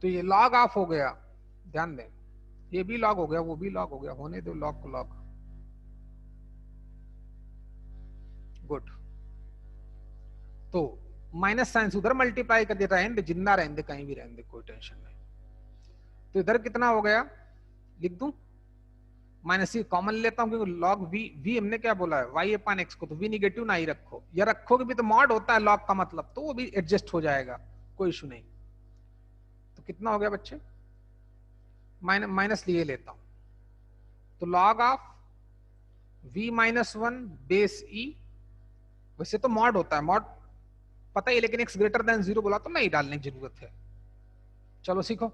A: तो ये लॉग ऑफ हो गया, ध्यान दें, ये भी लॉग हो गया, वो भी लॉग हो गया, होने दो लॉग को लॉग, गुड। तो माइनस साइन उधर मल्टीप्लाई कर देता है, जिंदा रहने, कहीं भी रहने, कोई टेंशन नहीं। तो इधर कितना हो गया, लिख दूं, माइनस ही कॉमन लेता हूं, क्योंकि लॉग v हमने क्या बोला है, y अपॉन x को, तो v निगेटिव ना ही रखो, या रखोगे भी तो मॉड होता है लॉग का मतलब, तो वो भी एडजस्ट हो जाएगा, कोई इशू नहीं। तो कितना हो गया बच्चे, माइनस लिए लेता हूं, तो log of v minus 1 base e, वैसे तो मॉड होता है, मॉड पता ही, लेकिन x ग्रेटर देन 0 बोला तो नहीं डालने की जरूरत है। चलो सीखो,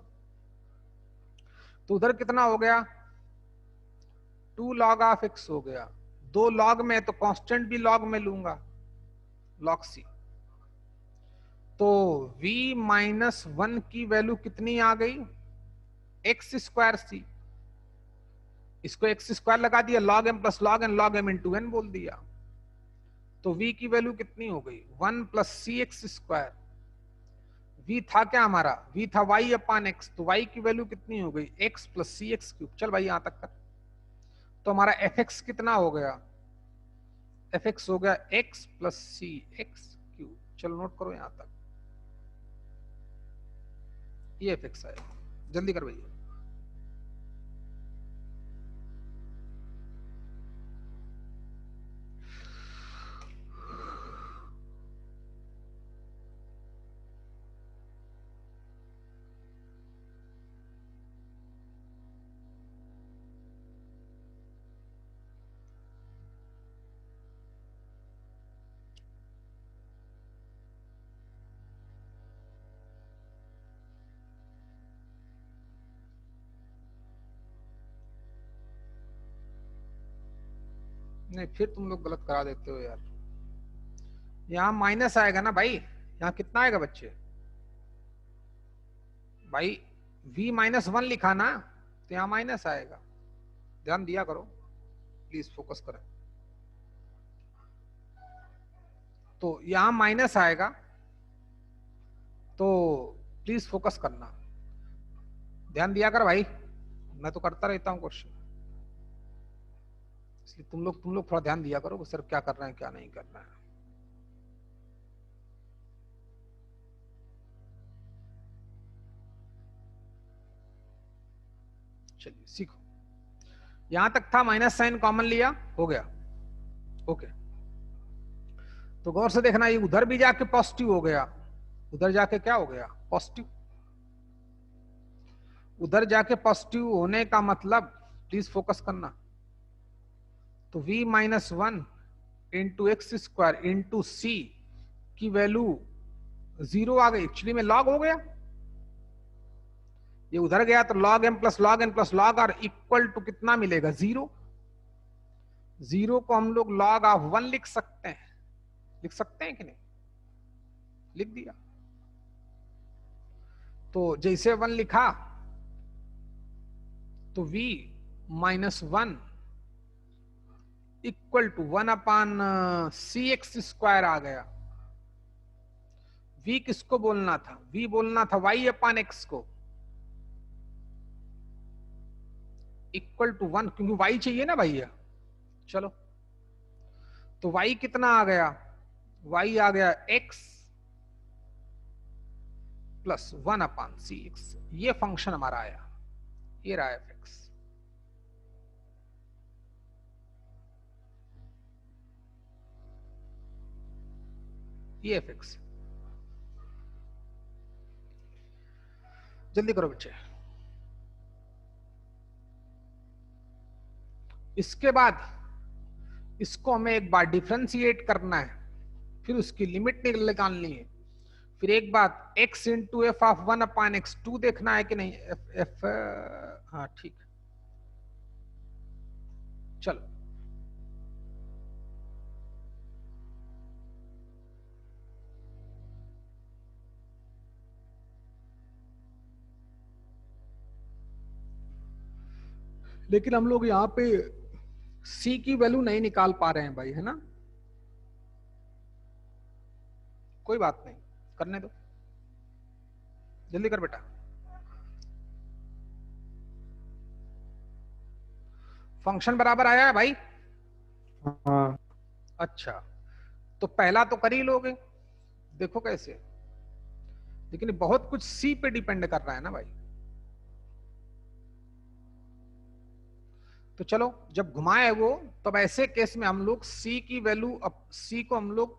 A: तो उधर कितना हो गया, 2 log ऑफ x हो गया, 2 log में तो कांस्टेंट भी log में लूंगा, log c। तो v माइनस 1 की वैल्यू कितनी आ गई, x स्क्वायर c, इसको x स्क्वायर लगा दिया, log m plus log n, log m into n बोल दिया। तो v की वैल्यू कितनी हो गई, 1 प्लस सी एक्स स्क्वायर, v था क्या हमारा, v था y अपॉन x, तो y की वैल्यू कितनी हो गई, x प्लस सी एक्स क्यूब। चल भाई यहां तक कर, तो हमारा fx कितना हो गया, fx हो गया x प्लस सी एक्स क्यूब। चलो नोट करो यहां तक, ये fx है, जल्दी कर भैया। नहीं फिर तुम लोग गलत करा देते हो यार, यहाँ माइनस आएगा ना भाई, यहाँ कितना आएगा बच्चे, भाई v माइनस 1 लिखा ना, तो यहाँ माइनस आएगा, ध्यान दिया करो, प्लीज फोकस करें। तो यहाँ माइनस आएगा, तो प्लीज फोकस करना, ध्यान दिया कर भाई, मैं तो करता रहता हूँ क्वेश्चन, इसलिए तुम लोग थोड़ा ध्यान दिया करो सर क्या कर रहे हैं क्या नहीं कर रहे हैं। चलिए सीखो, यहां तक था, माइनस साइन कॉमन लिया, हो गया, ओके। तो गौर से देखना, ये उधर भी जाके पॉजिटिव हो गया, उधर जाके क्या हो गया, पॉजिटिव। उधर जाके पॉजिटिव होने का मतलब, प्लीज फोकस करना, तो v minus 1 into x square into C की वैल्यू 0 आ गई, एक्चुअली में लॉग हो गया, ये उधर गया तो log m plus log n plus log r equal to कितना मिलेगा 0। 0 को हम लोग log ऑफ 1 लिख सकते हैं, लिख सकते हैं कि नहीं, लिख दिया। तो जैसे 1 लिखा तो v minus 1 equal to 1 upon c x square आ गया। v किसको बोलना था, v बोलना था y अपान x को, इक्वल टू 1, क्योंकि y चाहिए ना भैया। चलो तो y कितना आ गया, y आ गया x plus 1 upon c x, ये फंक्शन हमारा आया, ये रहा एफ एक्स। ये एफ एक्स, जल्दी करो बच्चे। इसके बाद इसको हमें एक बार डिफरेंशिएट करना है, फिर उसकी लिमिट निकालनी है, फिर एक बात x into F of 1 upon x 2 देखना है कि नहीं, एफ हाँ ठीक, चलो लेकिन हम लोग यहाँ पे c की वैल्यू नहीं निकाल पा रहे हैं भाई, है ना, कोई बात नहीं, करने दो, जल्दी कर बेटा। फंक्शन बराबर आया है भाई,
B: हाँ
A: अच्छा, तो पहला तो कर ही लोगे, देखो कैसे, लेकिन बहुत कुछ सी पे डिपेंड कर रहा है ना भाई। तो चलो जब घुमाए वो, तब ऐसे केस में हम लोग सी की वैल्यू, अब सी को हम लोग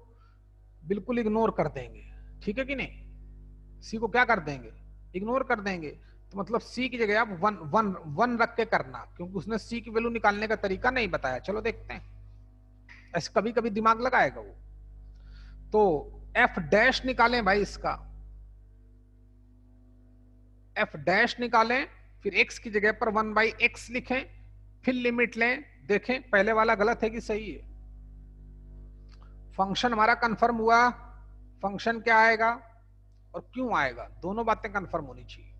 A: बिल्कुल इग्नोर कर देंगे, ठीक है कि नहीं, सी को क्या कर देंगे, इग्नोर कर देंगे। तो मतलब सी की जगह आप 1 रख के करना, क्योंकि उसने सी की वैल्यू निकालने का तरीका नहीं बताया। चलो देखते हैं, ऐसे कभी कभी दिमाग लगाएगा वो। तो एफ डैश निकालें भाई, इसका एफ डैश निकालें, फिर एक्स की जगह पर 1/x लिखें, फिर लिमिट लें, देखें पहले वाला गलत है कि सही है। फंक्शन हमारा कंफर्म हुआ, फंक्शन क्या आएगा और क्यों आएगा, दोनों बातें कंफर्म होनी चाहिए।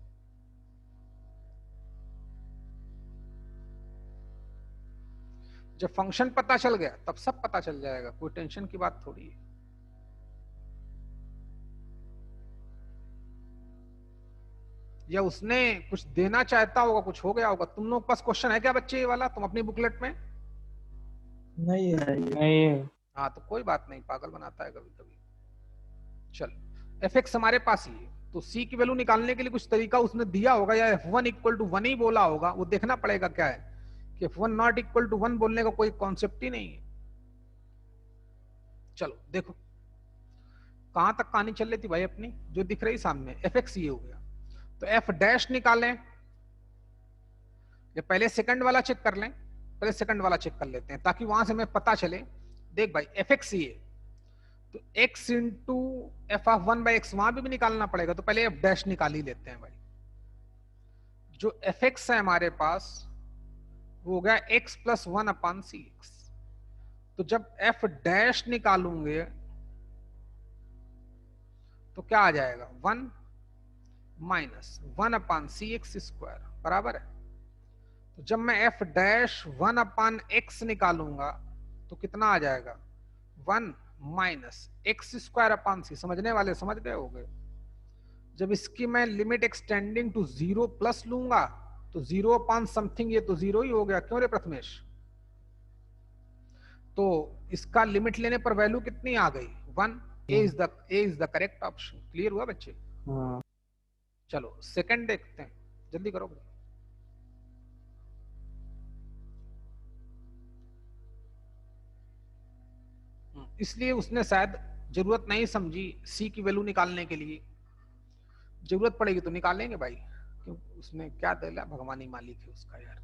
A: जब फंक्शन पता चल गया तब सब पता चल जाएगा, कोई टेंशन की बात थोड़ी है। या उसने कुछ देना चाहता होगा, कुछ हो गया होगा। तुम लोग पास क्वेश्चन है क्या बच्चे, ये वाला तुम अपनी बुकलेट में?
D: नहीं है।
B: नहीं है।
A: हाँ तो कोई बात नहीं, पागल बनाता है कभी कभी। चल एफ एक्स हमारे पास ही है, तो सी की वैल्यू निकालने के लिए कुछ तरीका उसने दिया होगा, या f1 इक्वल टू 1 ही बोला होगा, वो देखना पड़ेगा क्या है कि f1 नॉट इक्वल टू 1 बोलने का कोई कॉन्सेप्ट ही नहीं है। चलो देखो कहां तक कहानी चल रही थी भाई अपनी, जो दिख रही सामने एफ एक्स ये हो गया। तो एफ डैश निकालें, या पहले सेकंड वाला चेक कर लें, पहले सेकंड वाला चेक कर लेते हैं ताकि वहां से हमें पता चले। देख भाई एफ एक्स ये, तो x into F of 1/x वहां भी निकालना पड़ेगा, तो पहले एफ डैश निकाल ही लेते हैं भाई। जो एफ एक्स है हमारे पास वो हो गया x plus 1 upon c x. तो जब एफ डैश निकालूंगे तो क्या आ जाएगा, 1 minus 1 upon c x square बराबर है। तो जब मैं एफ डैश 1 अपान एक्स निकालूंगा तो कितना आ जाएगा, 1 माइनस एक्स स्क्वायर अपान सी। समझने वाले समझ गए होंगे। जब इसकी मैं लिमिट एक्सटेंडिंग टू 0 प्लस लूंगा तो 0 अपान समथिंग, ये तो 0 ही हो गया, क्यों रे प्रथमेश? तो इसका लिमिट लेने पर वैल्यू कितनी आ गई, 1। A is the correct option. Clear हुआ बच्चे?
B: हाँ
A: चलो सेकंड देखते हैं, जल्दी करो भाई। इसलिए उसने शायद जरूरत नहीं समझी सी की वैल्यू निकालने के लिए, जरूरत पड़ेगी तो निकालेंगे भाई। क्यों उसने क्या दिला, भगवान ही मालिक है उसका यार।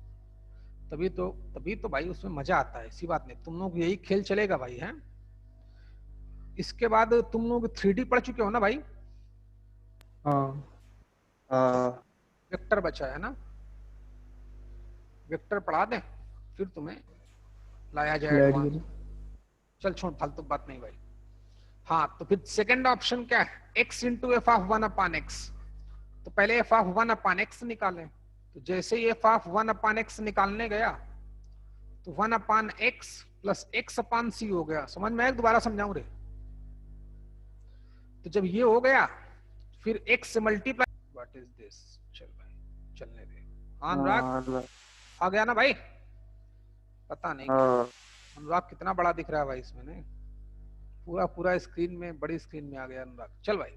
A: तभी तो भाई उसमें मजा आता है, ऐसी बात नहीं। तुम लोग यही खेल चलेगा भाई, हैं? इसके बाद तुम लोग 3D पढ़ चुके हो ना भाई?
B: हाँ
A: वेक्टर बचा है ना, वेक्टर पढ़ा दें फिर तुम्हें लाया जाए
B: स्लाइड
A: एडवांस। चल छोड़, फालतू बात नहीं भाई। हाँ, तो फिर सेकंड ऑप्शन क्या है, x into F of 1/x। तो पहले एफ ऑफ 1/x निकालें। तो जैसे ही एफ ऑफ 1/x निकालने गया तो 1/x प्लस x/c हो गया। समझ में आया? दोबारा समझाऊं रे? तो जब ये हो गया फिर x से मल्टीप्लाई, व्हाट इज दिस, चल भाई चलने दे। हाँ अनुराग, आ गया ना भाई? पता नहीं अनुराग कितना बड़ा दिख रहा है भाई इसमें, नहीं पूरा स्क्रीन में, बड़ी स्क्रीन में आ गया अनुराग। चल भाई।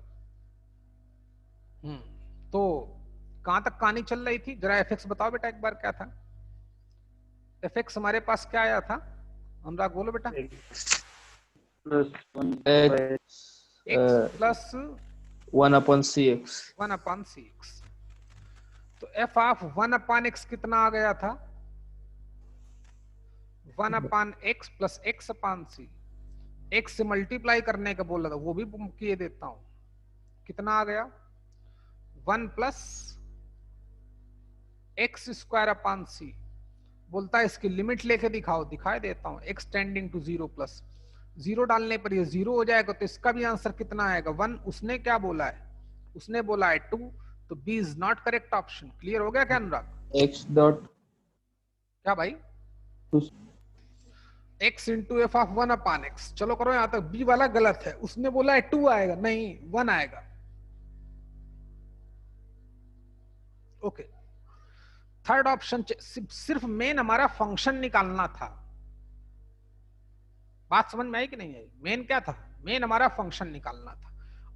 A: तो कहां तक कहानी चल रही थी? जरा एफ बताओ बेटा एक बार, क्या था एफ हमारे पास? क्या आया था अनुराग, बोलो बेटा।
E: x
A: plus
B: 1/cx
A: 1/cx। तो एफ ऑफ 1/x कितना आ गया था? 1/x plus x/c। x से मल्टीप्लाई करने का बोला था, वो भी किए देता हूं। कितना आ गया? 1 प्लस x²/c। बोलता है इसकी लिमिट लेके दिखाओ, दिखाई देता हूं। x टेंडिंग टू 0 प्लस 0 डालने पर ये 0 हो जाएगा। तो इसका भी आंसर कितना आएगा? 1। उसने क्या बोला है? उसने बोला है 2। तो B is not correct option. Clear हो गया क्या अनुराग?
B: x डॉट
A: क्या भाई? x into F of 1/x। चलो करो यहां तक। बी वाला गलत है, उसने बोला है 2 आएगा, नहीं 1 आएगा। Okay, third option. सिर्फ मेन हमारा फंक्शन निकालना था। बात समझ में आई कि नहीं आई? मेन क्या था? मेन हमारा फंक्शन निकालना था।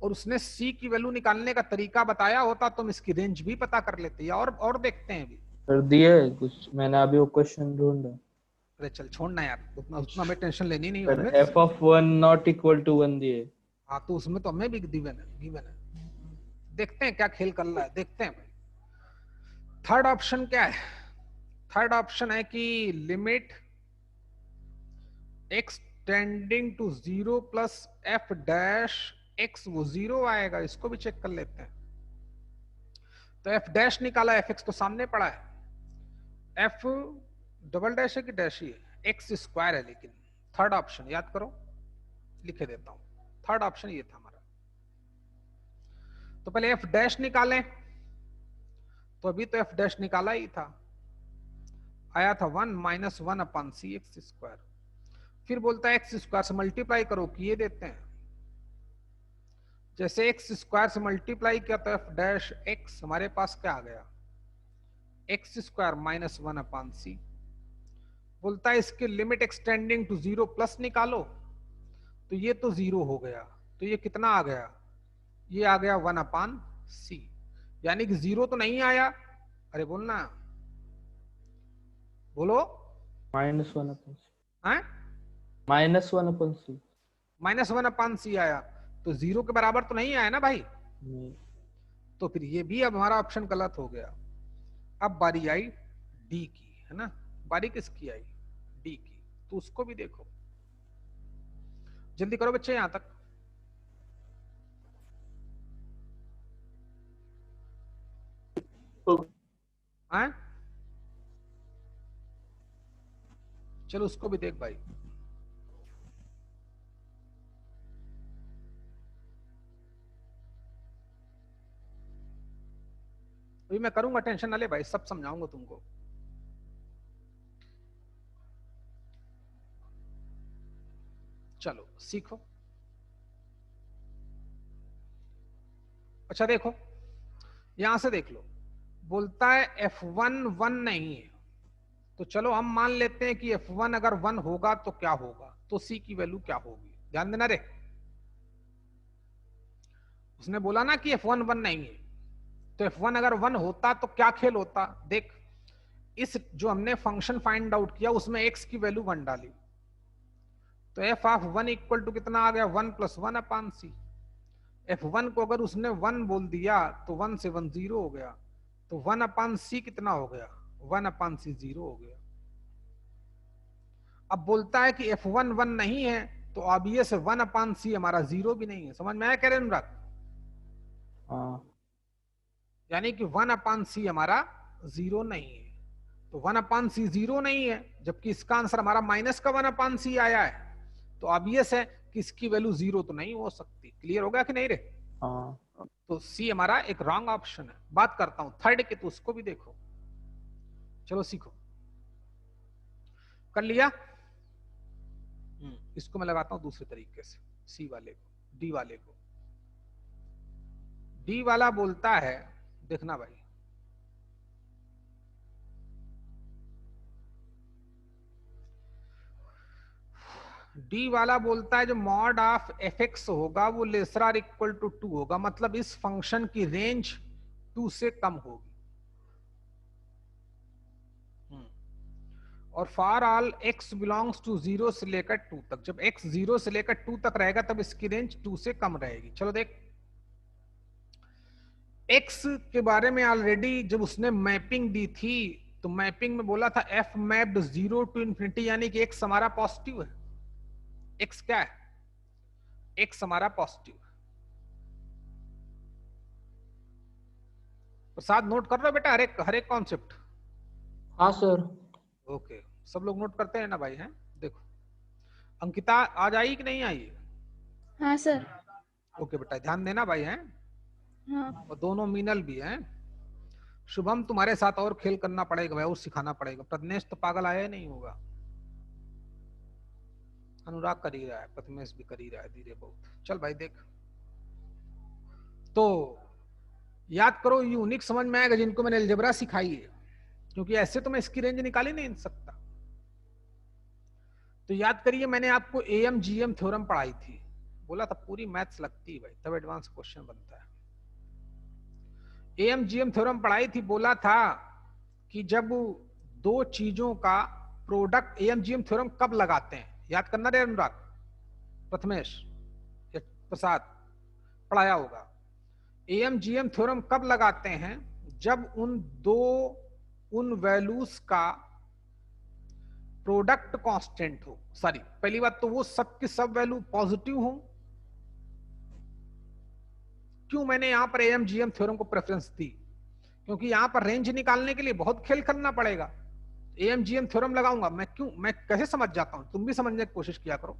A: और उसने c की वैल्यू निकालने का तरीका बताया होता तो हम इसकी रेंज भी पता कर लेते। और देखते हैं भी।
B: कर दिए कुछ, मैंने अभी वो क्वेश्चन ढूंढा।
A: अरे चल छोड़ना यार, उतना हमें टेंशन लेनी नहीं
B: पर
A: है।
B: f of 1 not equal to 1 दिए।
A: हाँ, तो उसमें तो हमें भी गिवन है। देखते हैं क्या खेल कर रहा है, देखते हैं भाई। थर्ड ऑप्शन क्या है? थर्ड ऑप्शन है कि limit x tending to 0 plus f dash x, वो 0 आएगा। इसको भी चेक कर लेते हैं। तो f डैश निकाला, fx तो सामने पड़ा है। f डबल डैश है कि डैश ही है? x² है। लेकिन थर्ड ऑप्शन याद करो, लिखे देता हूं। थर्ड ऑप्शन ये था हमारा। तो पहले f डैश निकालें। तो अभी तो f डैश निकाला ही था, आया था 1 माइनस 1/cx²। फिर बोलता है x² से मल्टीप्लाई करो, किए देते हैं। जैसे x² से मल्टीप्लाई किया तो f डैश x हमारे पास क्या आ गया? x² minus 1/c। बोलता है इसके लिमिट एक्सटेंडिंग टू 0 प्लस निकालो। तो ये तो 0 हो गया। तो ये कितना आ गया? ये आ गया 1/c। यानी कि 0 तो नहीं आया। अरे बोलना, बोलो।
B: -1/c
A: हैं?
B: -1/c
A: -1/c आया। तो 0 के बराबर तो नहीं आया ना भाई? तो फिर ये भी अब हमारा ऑप्शन गलत हो गया। अब बारी आई डी की, है ना? बारी किसकी आई? डी की। तो उसको भी देखो, जल्दी करो बच्चे यहां तक। हैं? चलो उसको भी देख भाई। अभी मैं करूंगा, टेंशन ना ले भाई, सब समझाऊंगा तुमको। चलो सीखो। अच्छा देखो, यहां से देख लो। बोलता है f1 1 नहीं है। तो चलो हम मान लेते हैं कि f1 अगर 1 होगा तो क्या होगा? तो c की वैल्यू क्या होगी? ध्यान देना रे। उसने बोला ना कि f1 1 नहीं है। तो f1 अगर 1 होता तो क्या खेल होता? देख, इस जो हमने फंक्शन फाइंड आउट किया उसमें x की वैल्यू 1 डाली। तो f ऑफ 1 इक्वल टू कितना आ गया? 1 प्लस 1/c। f1 को अगर उसने 1 बोल दिया तो 1 से 1 0 हो गया। तो 1/c कितना हो गया, 1/c 0 हो गया। अब बोलता है कि F1 1 नहीं है, तो ऑब्वियस 1/c हमारा 0 भी नहीं है। समझ में आया कह रहे हैं अनुराग?
B: हाँ
A: यानी कि 1/c हमारा 0 नहीं है, तो 1/c 0 नहीं है, जबकि इसका आंसर हमारा माइनस का 1/c आया है, तो ऑब्वियस है कि इसकी वैल्यू 0 तो नहीं हो सकती। क्लियर हो गया कि नहीं रे?
B: हाँ
A: तो सी हमारा एक रॉन्ग ऑप्शन है। बात करता हूं थर्ड की, तो उसको भी देखो। चलो सीखो, कर लिया? इसको मैं लगाता हूं दूसरे तरीके से, सी वाले को, डी वाले को। डी वाला बोलता है, देखना भाई, डी वाला बोलता है जो मॉड ऑफ एफ एक्स होगा वो लेसर आर इक्वल टू 2 होगा, मतलब इस फंक्शन की रेंज 2 से कम होगी। और for all X belongs to 0 से लेकर 2 तक, जब x 0 से लेकर 2 तक रहेगा तब इसकी रेंज 2 से कम रहेगी। चलो देख, x के बारे में ऑलरेडी जब उसने मैपिंग दी थी तो मैपिंग में बोला था f मैप्ड 0 टू इंफिनिटी, यानी कि x हमारा पॉजिटिव है। x क्या है? x हमारा पॉजिटिव है। प्रसाद नोट कर रहे हो बेटा हर एक कॉन्सेप्ट?
C: हाँ सर।
A: ओके, सब लोग नोट करते हैं ना भाई? हैं, देखो अंकिता आज आई कि नहीं आई?
F: हाँ सर।
A: ओके बेटा, ध्यान देना भाई। हैं,
F: हाँ।
A: और दोनों मीनल भी हैं। शुभम तुम्हारे साथ और खेल करना पड़ेगा भाई, और सिखाना पड़ेगा। प्रज्ञेश तो पागल आया नहीं होगा, अनुराग कर ही रहा है, प्रथमेश भी कर ही रहा है धीरे बहुत। चल भाई देख, तो याद करो, यूनिक समझ में आएगा जिनको मैंने अलजेब्रा सिखाई है, क्योंकि ऐसे तो मैं इसकी रेंज निकाल ही नहीं सकता। तो याद करिए, मैंने आपको एएम जीएम थ्योरम पढ़ाई थी, बोला था पूरी मैथ्स लगती है भाई, तब एडवांस क्वेश्चन बनता है। एएम जीएम थ्योरम पढ़ाई थी, बोला था कि जब दो चीजों का प्रोडक्ट, एएम जीएम थ्योरम कब लगाते हैं, याद करना रे अनुराग, प्रथमेश या प्रसाद पढ़ाया होगा। एएम जीएम थ्योरम कब लगाते हैं? जब उन वैल्यूज का प्रोडक्ट कांस्टेंट हो। सॉरी, पहली बात तो वो सब की सब वैल्यू पॉजिटिव हो। क्यों मैंने यहां पर एएम जीएम थ्योरम को प्रेफरेंस दी? क्योंकि यहां पर रेंज निकालने के लिए बहुत खेल करना पड़ेगा। एएम जीएम थ्योरम लगाऊंगा मैं कैसे समझ जाता हूं, तुम भी समझने की कोशिश किया करो।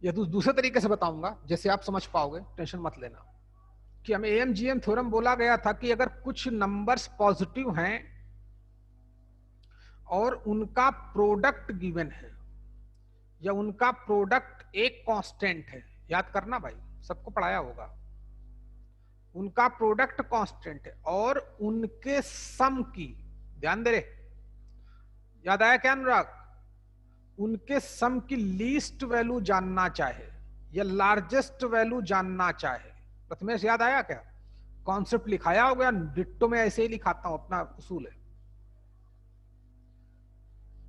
A: या दूसरे तरीके से बताऊंगा जैसे आप समझ पाओगे, टेंशन मत लेना। कि हमें एएम जीएम थ्योरम बोला गया था कि अगर कुछ नंबर्स पॉजिटिव हैं और उनका प्रोडक्ट गिवन है, या उनका प्रोडक्ट एक कांस्टेंट है, याद करना भाई, सबको पढ़ाया होगा, उनका प्रोडक्ट कांस्टेंट है और उनके सम की, ध्यान दे रे, याद आया क्या अनुराग? उनके सम की लीस्ट वैल्यू जानना चाहे या लार्जेस्ट वैल्यू जानना चाहे। प्रथमेश याद आया क्या? कॉन्सेप्ट लिखाया हो गया, डिट्टो में ऐसे ही लिखाता हूं, अपना उसूल है।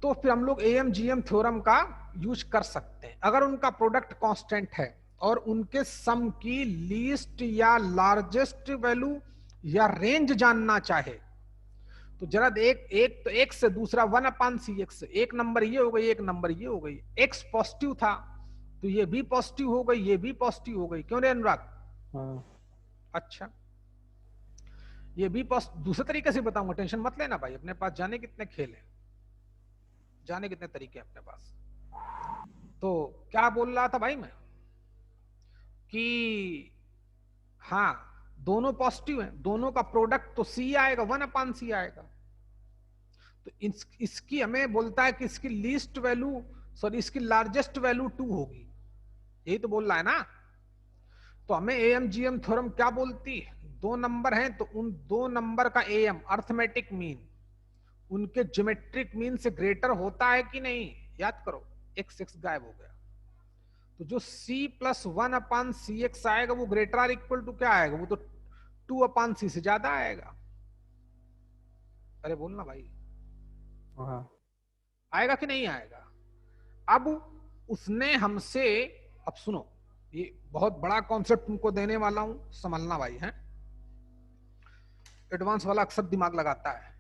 A: तो फिर हम लोग एएम जीएम थ्योरम का यूज कर सकते हैं। अगर उनका प्रोडक्ट कांस्टेंट है और उनके सम की लीस्ट या लार्जेस्ट वैल्यू या रेंज जानना चाहे, तो जरा एक तो x से, दूसरा 1/cx, एक नंबर ये हो गई, एक नंबर ये हो गई। x पॉजिटिव था तो ये भी पॉजिटिव हो गई, ये भी पॉजिटिव हो गई। क्यों रे अनुराग?
B: हाँ
A: अच्छा, ये भी दूसरे तरीके से बताऊंगा, टेंशन मत लेना भाई। अपने पास जाने कितने खेल है, जाने कितने तरीके हैं अपने पास। तो क्या बोल रहा था भाई मैं कि हाँ, दोनों पॉजिटिव हैं, दोनों का प्रोडक्ट तो c आएगा, 1/c आएगा। तो इसकी हमें बोलता है कि इसकी लीस्ट वैल्यू, सॉरी इसकी लार्जेस्ट वैल्यू 2 होगी, यही तो बोल रहा है ना। तो हमें एएम जीएम थ्योरम क्या बोलती है? दो नंबर हैं तो उन दो नंबर का एएम, अर्थमेटिक मीन, उनके ज्योमेट्रिक मीन से ग्रेटर होता है कि नहीं? याद करो, x गायब हो गया, तो जो c प्लस 1/cx आएगा वो ग्रेटर आर इक्वल टू क्या आएगा? वो तो 2/c से ज्यादा आएगा। अरे बोलना भाई,
B: हाँ
A: आएगा कि नहीं आएगा? अब उसने हमसे, अब सुनो, ये बहुत बड़ा कॉन्सेप्ट तुमको देने वाला हूं, समझना भाई है। एडवांस वाला अक्सर दिमाग लगाता है।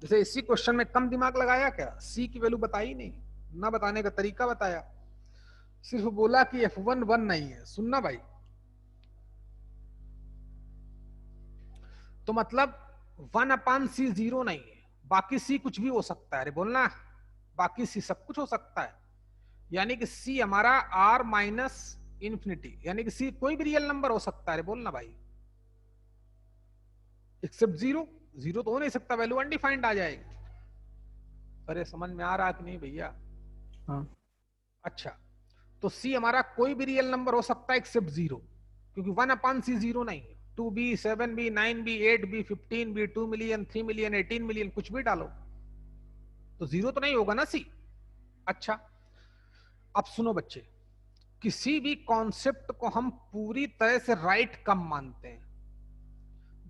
A: जैसे इसी क्वेश्चन में कम दिमाग लगाया क्या, सी की वैल्यू बताई नहीं, ना बताने का तरीका बताया, सिर्फ बोला कि F1 1 नहीं है। सुनना भाई, तो मतलब 1/c 0 नहीं है, बाकी सी कुछ भी हो सकता है। अरे बोलना, बाकी सी सब कुछ हो सकता है, यानी कि सी हमारा r माइनस इंफिनिटी, यानी कि सी कोई भी रियल नंबर हो सकता है। अरे बोलना भाई, एक्सेप्ट जीरो, जीरो तो हो नहीं सकता, वैल्यू अनडिफाइंड आ जाएगी। अरे समझ में आ रहा कि नहीं भैया?
B: हाँ।
A: अच्छा, तो सी हमारा कोई भी रियल नंबर हो सकता है एक्सेप्ट जीरो, क्योंकि 1/c 0 नहीं है। 2b 7b 9b 8b 15b 2 million 3 million 18 million कुछ भी डालो तो जीरो तो नहीं होगा ना सी। अच्छा, अब सुनो बच्चे, किसी भी कॉन्सेप्ट को हम पूरी तरह से राइट कम मानते हैं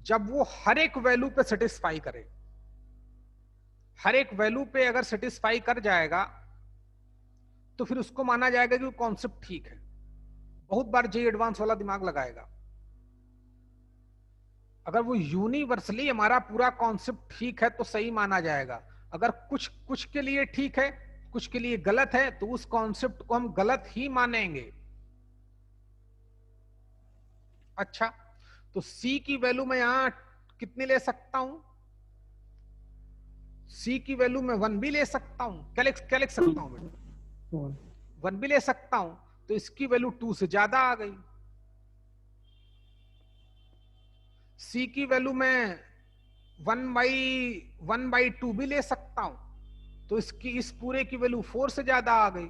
A: जब वो हर एक वैल्यू पे सेटिस्फाई करे। हर एक वैल्यू पे अगर सेटिस्फाई कर जाएगा तो फिर उसको माना जाएगा कि वो कॉन्सेप्ट ठीक है। बहुत बार जे एडवांस वाला दिमाग लगाएगा, अगर वो यूनिवर्सली हमारा पूरा कॉन्सेप्ट ठीक है तो सही माना जाएगा। अगर कुछ कुछ के लिए ठीक है, कुछ के लिए गलत है, तो उस कॉन्सेप्ट को हम गलत ही मानेंगे। अच्छा, तो सी की वैल्यू मैं यहां कितनी ले सकता हूं? सी की वैल्यू में 1 भी ले सकता हूं। क्या लिख सकता हूं बेटा? 1 भी ले सकता हूं, तो इसकी वैल्यू 2 से ज्यादा आ गई। सी की वैल्यू में 1/2 भी ले सकता हूं, तो इसकी इस पूरे की वैल्यू 4 से ज्यादा आ गई।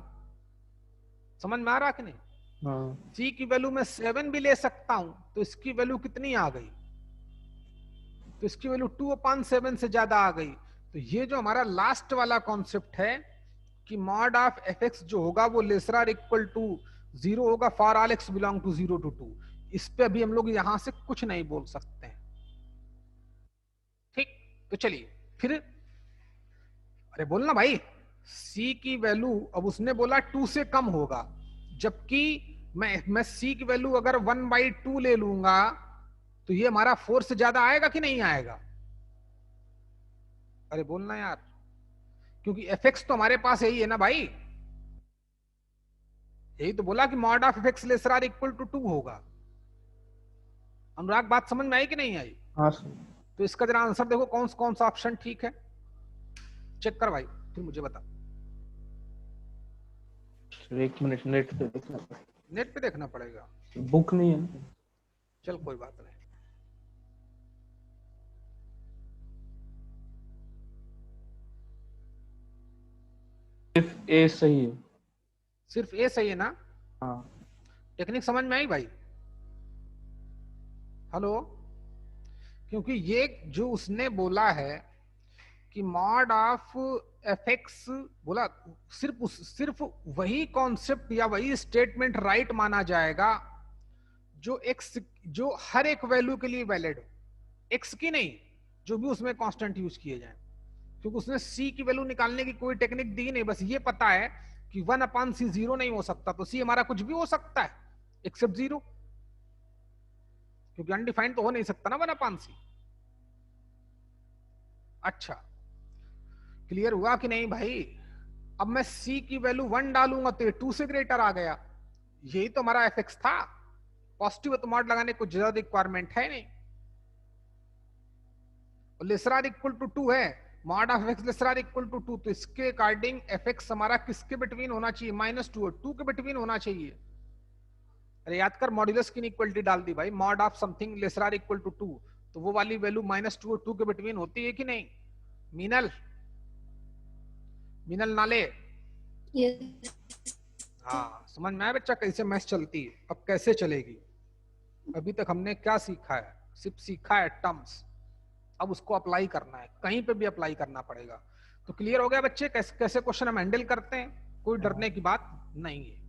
A: समझ में आ रहा कि नहीं?
B: हाँ।
A: सी की वैल्यू में 7 भी ले सकता हूं, तो इसकी वैल्यू कितनी आ गई? तो इसकी वैल्यू 2/7 से ज्यादा आ गई। तो ये जो हमारा लास्ट वाला कॉन्सेप्ट है कि मॉड ऑफ fx जो होगा वो लेसर आर इक्वल टू 0 होगा for all x belong to 0 to 2, इस पे अभी हम लोग यहां से कुछ नहीं बोल सकते हैं। ठीक, तो चलिए फिर, अरे बोलना भाई, c की वैल्यू अब उसने बोला 2 से कम होगा, जबकि मैं c की वैल्यू अगर 1/2 ले लूंगा तो ये हमारा 4 से ज्यादा आएगा कि नहीं आएगा? अरे बोलना यार, क्योंकि fx तो हमारे पास यही है ना भाई, यही तो बोला कि mod of fx lesser or equal to 2 होगा। अनुराग बात समझ में आई कि नहीं आई?
B: हाँ सर।
A: तो इसका जरा आंसर देखो, कौन सा ऑप्शन ठीक है, चेक कर भाई, फिर मुझे बता।
B: सर 1 मिनट, नेट पे देखना पड़ेगा।
A: नेट पे देखना पड़ेगा,
B: बुक नहीं है ना।
A: चल कोई बात नहीं।
B: सिर्फ ए सही है।
A: सिर्फ ए सही है ना?
B: हाँ।
A: टेक्निक समझ में आई भाई? हेलो, क्योंकि ये जो उसने बोला है कि मॉड ऑफ fx बोला, सिर्फ वही कॉन्सेप्ट या वही स्टेटमेंट राइट माना जाएगा जो x, जो हर एक वैल्यू के लिए वैलिड हो। x की नहीं, जो भी उसमें कांस्टेंट यूज किए जाए, क्योंकि उसने c की वैल्यू निकालने की कोई टेक्निक दी नहीं, बस ये पता है कि 1/c 0 नहीं हो सकता, तो c हमारा कुछ भी हो सकता है एक्सेप्ट 0, क्योंकि अनडिफाइंड तो हो नहीं सकता ना 1/c। अच्छा, क्लियर हुआ कि नहीं भाई? अब मैं c की वैल्यू 1 डालूंगा तो ये 2 से ग्रेटर आ गया, यही तो हमारा fx था। पॉजिटिव है तो मॉड लगाने को ज्यादा रिक्वायरमेंट है नहीं, और लेसर आर इक्वल टू 2 है, mod of x lesser or equal to 2, तो इसके अकॉर्डिंग fx हमारा किसके बिटवीन होना चाहिए? -2 और 2 के बिटवीन होना चाहिए। अरे याद कर, मॉड्यूलस की इक्वलिटी डाल दी भाई, mod of something lesser or equal to 2, तो वो वाली वैल्यू -2 और 2 के बिटवीन होती है कि नहीं? मीनल नाले, हाँ समझ में आया बच्चा कैसे मैथ्स चलती है? अब कैसे चलेगी? अभी तक हमने क्या सीखा है? सिर्फ सीखा है टर्म्स, अब उसको अप्लाई करना है, कहीं पे भी अप्लाई करना पड़ेगा। तो क्लियर हो गया बच्चे कैसे क्वेश्चन हम हैंडल करते हैं? कोई डरने की बात नहीं है।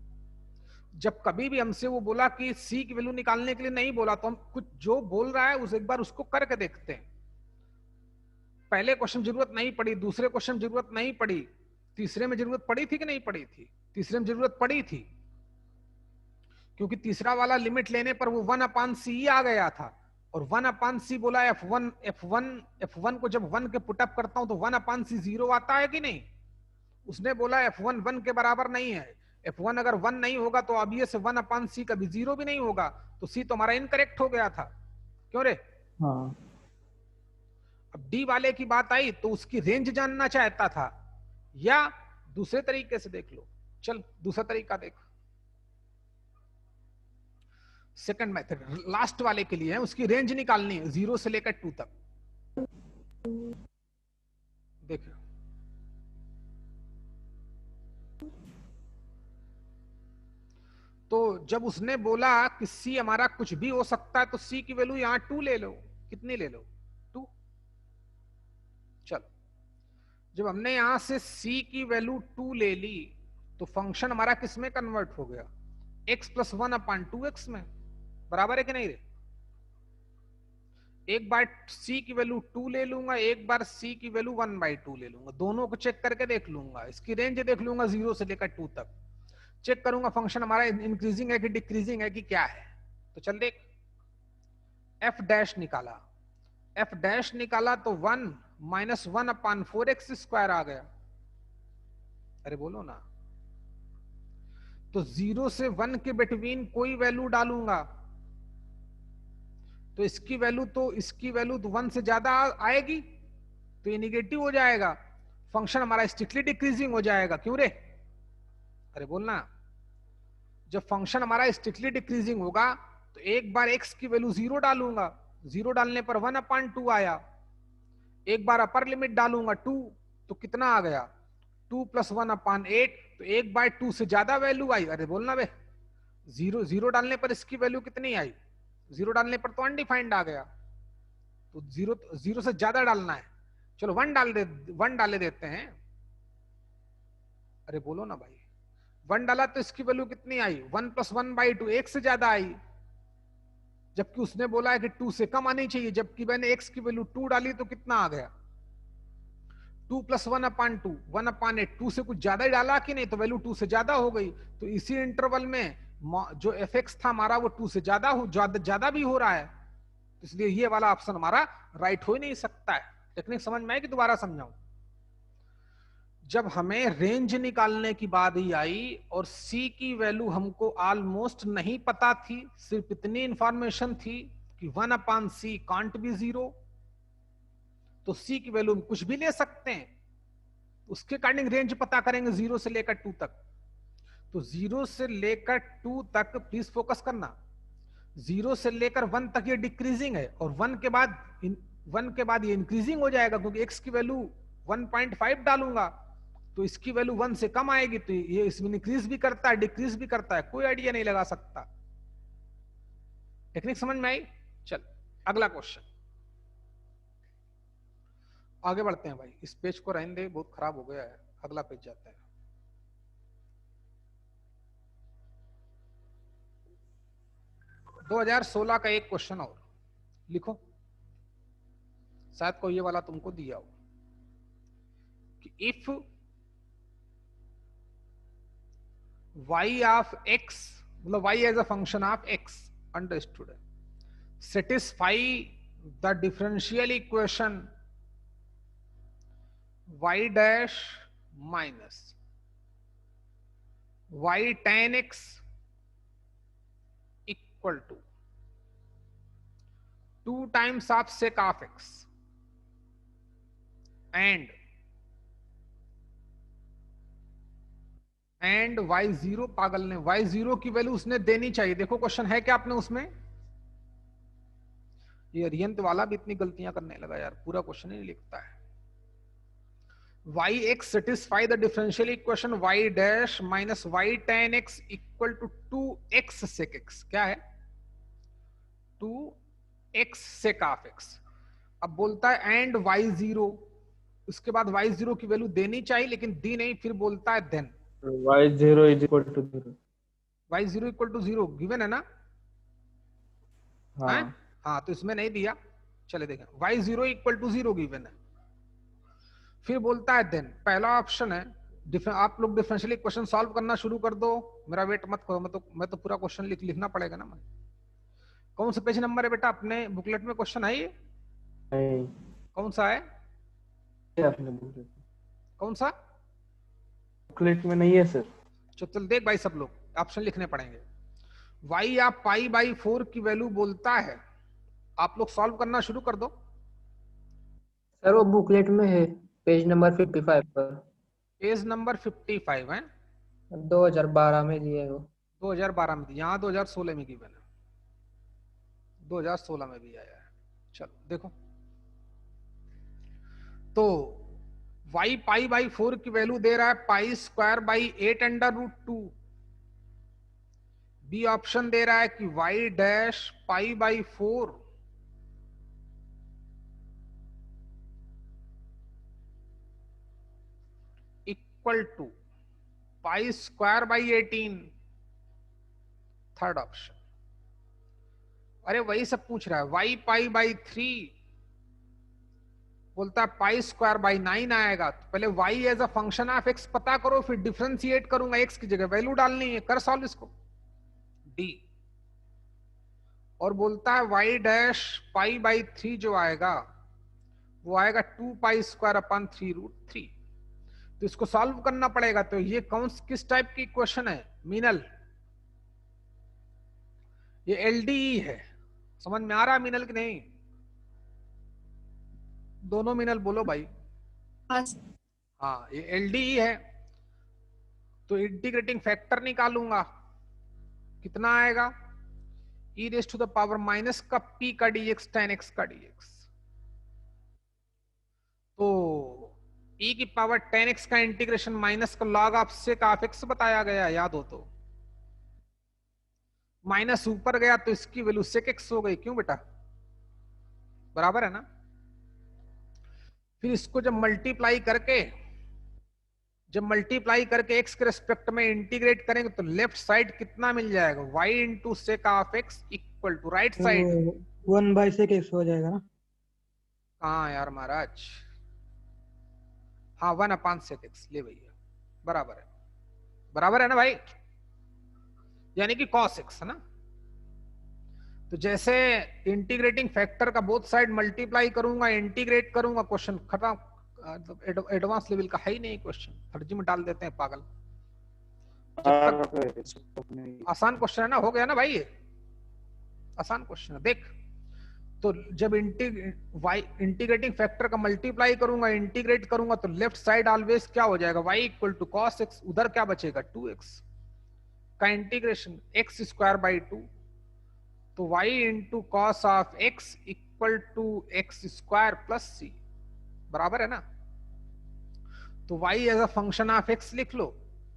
A: जब कभी भी हमसे वो बोला कि सी की वैल्यू निकालने के लिए नहीं बोला, तो हम कुछ जो बोल रहा है उस एक बार उसको करके देखते हैं। पहले क्वेश्चन जरूरत नहीं पड़ी, दूसरे क्वेश्चन जरूरत नहीं पड़ी, तीसरे में जरूरत पड़ी थी कि नहीं पड़ी थी? तीसरे में जरूरत पड़ी थी, क्योंकि तीसरा वाला लिमिट लेने पर वो 1/c आ गया था, और 1/c बोला F1 को जब 1 के पुटअप करता हूं तो 1/c 0 आता है कि नहीं? उसने बोला F1 1 के बराबर नहीं है। F1 अगर 1 नहीं होगा तो ऑब्वियस 1/c कभी 0 भी नहीं होगा, तो c तो हमारा इनकरेक्ट हो गया था। क्यों रे?
B: हाँ
A: अब डी वाले की बात आई तो उसकी रेंज जानना चाहता था, या दूसरे तरीके से देख लो। चल दूसरा तरीका देख, सेकंड मेथड लास्ट वाले के लिए है, उसकी रेंज निकालनी है 0 से लेकर 2 तक। देखो तो जब उसने बोला कि c हमारा कुछ भी हो सकता है तो c की वैल्यू यहां 2 ले लो। कितनी ले लो? 2। चलो जब हमने यहां से c की वैल्यू 2 ले ली तो फंक्शन हमारा किस में कन्वर्ट हो गया? x + 1/2x में। बराबर है कि नहीं रे? एक बार c की वैल्यू 2 ले लूंगा, एक बार c की वैल्यू 1/2 ले लूंगा, दोनों को चेक करके देख लूंगा, इसकी रेंज देख लूंगा 0 से लेकर 2 तक, चेक करूंगा फंक्शन हमारा इंक्रीजिंग है कि डिक्रीजिंग है कि क्या है। तो चल देख, f डैश निकाला, f डैश निकाला तो 1 - 1/4x² आ गया। अरे बोलो ना। तो 0 से 1 के बिटवीन कोई वैल्यू डालूंगा तो इसकी वैल्यू तो 1 से ज्यादा आएगी, तो ये निगेटिव हो जाएगा, फंक्शन हमारा स्ट्रिक्टली डिक्रीजिंग हो जाएगा। क्यों रे? अरे बोलना। जब फंक्शन हमारा स्ट्रिक्टली डिक्रीजिंग होगा तो एक बार x की वैल्यू 0 डालूंगा, 0 डालने पर 1/2 आया, एक बार अपर लिमिट डालूंगा 2 तो कितना आ गया? 2 + 1/8, तो 1/2 से ज्यादा वैल्यू आई। अरे बोलना बे, 0 डालने पर इसकी वैल्यू कितनी आई? 0 डालने पर तो अनडिफाइंड आ गया, तो 0 से ज्यादा डालना है। चलो 1 डाले देते हैं। अरे बोलो ना भाई, 1 डाला तो इसकी वैल्यू कितनी आई? 1 + 1/2, 1 से ज्यादा आई, जबकि उसने बोला है कि 2 से कम आनी चाहिए, जबकि मैंने x की वैल्यू 2 डाली तो कितना आ गया? 2 + 1/2, 1/8, 2 से कुछ ज्यादा ही डाला कि नहीं, तो वैल्यू 2 से ज्यादा हो गई। तो इसी इंटरवल में जो fx था हमारा वो 2 से ज्यादा भी हो रहा है, इसलिए ये वाला ऑप्शन हमारा राइट हो ही नहीं सकता है। टेक्निक समझ में आई कि दोबारा समझाऊं? जब हमें रेंज निकालने की बात ही आई और c की वैल्यू हमको ऑलमोस्ट नहीं पता थी, सिर्फ इतनी इंफॉर्मेशन थी कि 1/c कांट बी 0, तो c की वैल्यू हम कुछ भी ले सकते हैं, उसके अकॉर्डिंग रेंज पता करेंगे 0 से लेकर 2 तक। तो 0 से लेकर 2 तक प्लीज फोकस करना, 0 से लेकर 1 तक ये डिक्रीजिंग है और 1 के बाद ये इंक्रीजिंग हो जाएगा, क्योंकि x की वैल्यू 1.5 डालूंगा तो इसकी वैल्यू 1 से कम आएगी, तो ये इसमें इंक्रीज भी करता है डिक्रीज भी करता है, कोई आइडिया नहीं लगा सकता। टेक्निक समझ में आई? चल अगला क्वेश्चन, आगे बढ़ते हैं भाई, इस पेज को रहने दे, बहुत खराब हो गया है, अगला पेज जाते हैं। दो 2016 का एक क्वेश्चन और लिखो, शायद को ये वाला तुमको दिया हो कि इफ y of x, मतलब y as a function of x, understood, satisfy the differential equation y dash minus y tan x equal to 2 times of sec of x and y0, पागल ने y0 की value उसने देनी चाहिए। देखो question है क्या आपने उसमें, ये अरियंत वाला भी इतनी गलतियां करने लगा यार, पूरा क्वेश्चन ही लिखता है। yx satisfy the differential equation y dash minus y tan x equal to 2x sec x, क्या है? 2x sec of x। अब बोलता है एंड y0, उसके बाद y0 की वैल्यू देनी चाहिए लेकिन दी नहीं, फिर बोलता है then
B: y0 is equal to 0,
A: y0 equal to 0 given है ना?
B: हाँ
A: हाँ तो इसमें नहीं दिया, चले देखें, y0 equal to 0 गिवन है, फिर बोलता है देन, पहला ऑप्शन है, आप लोग डिफरेंशियल इक्वेशन सॉल्व करना शुरू कर दो, मेरा वेट मत करो, मैं तो पूरा क्वेश्चन लिखना पड़ेगा ना। मैं कौन सा पेज नंबर है बेटा अपने बुकलेट में क्वेश्चन है ये?
B: नहीं,
A: कौन सा है?
B: क्या आपने बोला?
A: कौन सा?
B: बुकलेट में नहीं है सर।
A: चल देख भाई, सब लोग ऑप्शन लिखने पड़ेंगे। y या पाई बाई 4 की वैल्यू बोलता है, आप लोग सॉल्व करना शुरू कर दो।
C: सर वो बुकलेट में है, पेज नंबर 55 पर।
A: पेज नंबर 55 है,
C: 2012 में दिया है वो।
A: 2012 में दी, यहाँ 2016 में गिवन है, 2016 में भी आया है। चलो देखो, तो y पाई बाई 4 की वैल्यू दे रहा है pi square by 8 under root 2। B option दे रहा है कि y dash pi by 4 equal to pi square by 18। Third option. अरे वही सब पूछ रहा है, y पाई बाई 3 बोलता है पाई स्क्वायर बाई 9 आएगा। तो पहले y as a function of x पता करो, फिर डिफरेंशिएट करूंगा, x की जगह वैल्यू डालनी है, कर सॉल्व इसको। डी। और बोलता है y डैश पाई बाई 3 जो आएगा वो आएगा 2 पाई स्क्वायर अपन 3 रूट 3। तो इसको सॉल्व करना पड़ेगा। तो ये कौन किस टाइप की क्वेश्चन है मीनल? ये एलडीई है, समझ में आ रहा है मीनल कि नहीं? दोनों मीनल बोलो भाई। हाँ ये एलडीई है। तो इंटीग्रेटिंग फैक्टर निकालूंगा, कितना आएगा? e raise to the power minus का p का dx tan x का dx। तो e की पावर tan x का इंटीग्रेशन माइनस का log of sec of x बताया गया, याद हो तो। माइनस ऊपर गया तो इसकी वैल्यू sec x हो गई, क्यों बेटा? बराबर है ना? फिर इसको जब मल्टीप्लाई x के रेस्पेक्ट में इंटीग्रेट करेंगे तो लेफ्ट साइड कितना मिल जाएगा? y into sec of x equal to right side
D: 1/sec x हो जाएगा ना?
A: हाँ यार महाराज, हाँ 1/sec x ले भैया, बराबर है ना भाई? यानी कि cos x है ना? तो जैसे इंटीग्रेटिंग फैक्टर का बोथ साइड मल्टीप्लाई करूंगा, इंटीग्रेट करूंगा, क्वेश्चन खत्म। एडवांस लेवल का है ही नहीं क्वेश्चन, फर्जी में डाल देते हैं पागल। आसान क्वेश्चन है ना, हो गया ना भाई, ये आसान क्वेश्चन है। देख, तो जब इंटीग्रेटिंग फैक्टर का मल्टीप्लाई करूंगा, इंटीग्रेट करूंगा तो लेफ्ट साइड ऑलवेज क्या हो जाएगा? y equal to cos X, उधर क्या बचेगा? 2x का इंटीग्रेशन x स्क्वायर बाई 2, तो y into cos of x equal to x square plus c, बराबर है ना? तो y as a function of x लिख लो,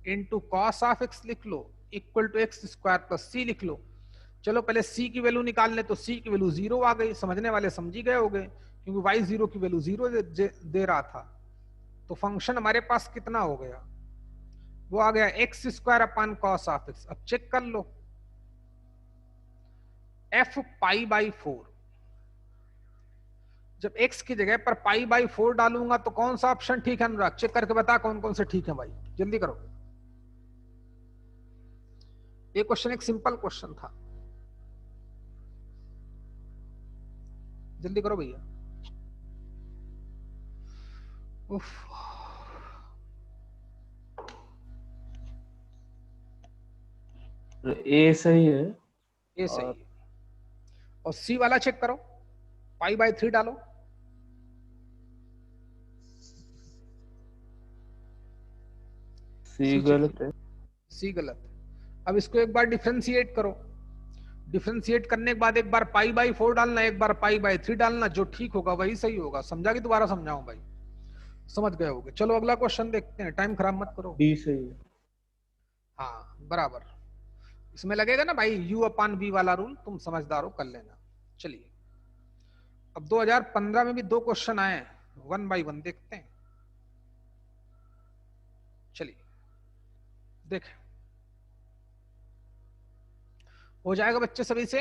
A: इंटू कॉस ऑफ x लिख लो, equal to x square plus c लिख लो। चलो पहले c की वैल्यू निकाल ले, तो c की वैल्यू 0 आ गई, समझने वाले समझ ही गए होंगे, क्योंकि y 0 की वैल्यू 0 दे रहा था। तो फंक्शन हमारे पास कितना हो गया? वो आ गया x square upon cos of x. अब चेक कर लो, f पाई बाई 4, जब x की जगह पर पाई बाई 4 डालूंगा तो कौन सा ऑप्शन ठीक है अनुराग? चेक करके बता कौन कौन से ठीक है भाई, जल्दी करो। ये क्वेश्चन एक सिंपल क्वेश्चन था, जल्दी करो भैया।
B: ए सही है,
A: ये सही है। और सी वाला चेक करो, पाई बाई 3 डालो,
B: सी गलत है।
A: सी गलत। अब इसको एक बार डिफरेंशिएट करो, डिफरेंशिएट करने के बाद एक बार पाई बाई 4 डालना, एक बार पाई बाई 3 डालना, जो ठीक होगा वही सही होगा। समझा कि दोबारा समझाऊं भाई? समझ गए होगे। चलो अगला क्वेश्चन देखते हैं, टाइम खराब मत करो।
B: डी सही है।
A: हाँ बराबर, इसमें लगेगा ना भाई u अपान v वाला रूल, तुम समझदार हो, कर लेना। चलिए अब 2015 में भी 2 क्वेश्चन आए, 1 बाई 1 देखते हैं। चलिए देख, हो जाएगा बच्चे सभी से।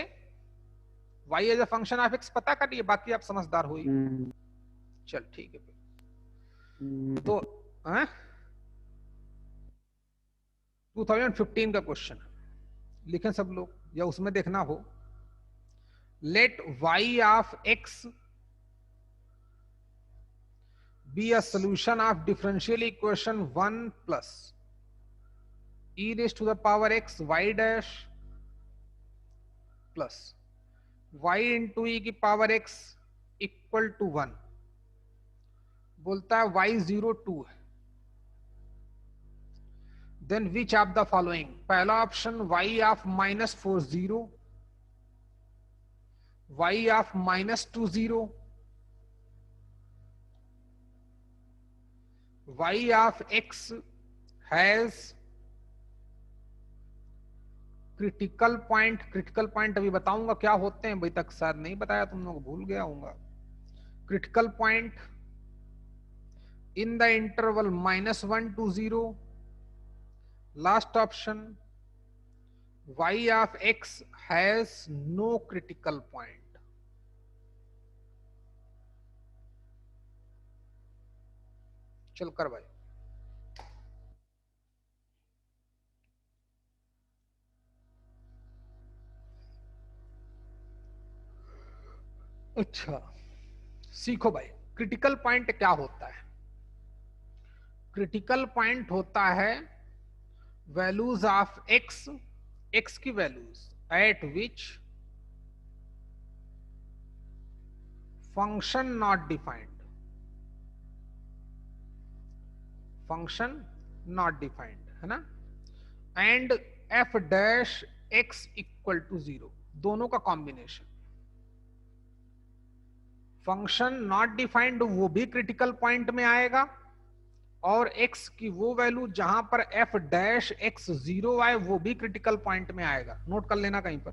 A: y as a function of x पता करिए, बाकी आप समझदार हो ही। चल ठीक है फिर। तो 2015 का क्वेश्चन लिखें सब लोग, या उसमें देखना हो let y of x be a solution of differential equation 1 plus e raised to the power x y dash plus y into e की पावर x इक्वल टू 1। बोलता है y02 है। Then which of the following, पहला option y of -4 0, y of -2 0, y of x has critical point. Critical point अभी बताऊंगा क्या होते हैं, अभी तक शायद नहीं बताया तुम लोग, भूल गया हूंगा। Critical point in the interval -1 to 0। Last option y of x has no critical point। चल कर भाई। अच्छा सीखो भाई, क्रिटिकल पॉइंट क्या होता है। क्रिटिकल पॉइंट होता है वैल्यूज ऑफ x, x की values at which function not defined, function not defined है ना, and f dash x equal to 0, दोनों का कॉम्बिनेशन। फंक्शन नॉट डिफाइंड वो भी क्रिटिकल पॉइंट में आएगा, और x की वो वैल्यू जहां पर f डैश x 0 आए वो भी क्रिटिकल पॉइंट में आएगा। नोट कर लेना कहीं पर।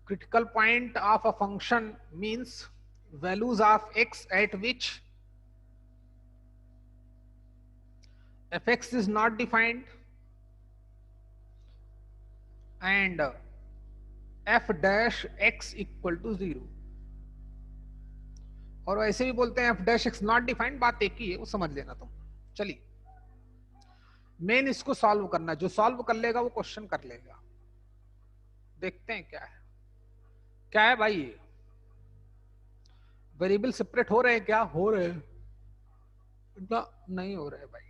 A: Critical point of a function means values of x at which fx is not defined and f dash x equal to 0। और ऐसे भी बोलते हैं f dash x not defined, बात एक ही है, वो समझ लेना तुम। चलिए मेन इसको सॉल्व करना, जो सॉल्व कर लेगा वो क्वेश्चन कर लेगा। देखते हैं क्या है। क्या है भाई, ये वेरिएबल सेपरेट हो रहे हैं क्या? हो रहे हैं ना? नहीं हो रहे भाई।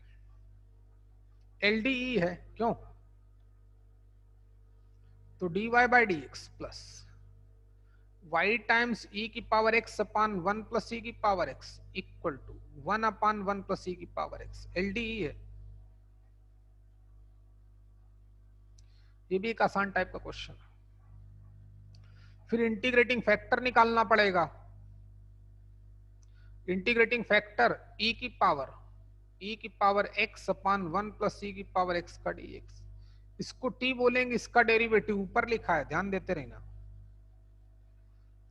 A: LDE है, क्यों? तो dy by D X plus y times e की power x upon 1 plus e की power x equal to 1 upon 1 plus e की पावर x। LDE है। ये भी एक आसान टाइप का क्वेश्चन है। फिर इंटीग्रेटिंग फैक्टर निकालना पड़ेगा। इंटीग्रेटिंग फैक्टर e की power x upon 1 plus e की पावर x का dx। इसको t बोलेंगे, इसका डेरिवेटिव ऊपर लिखा है, ध्यान देते रहना।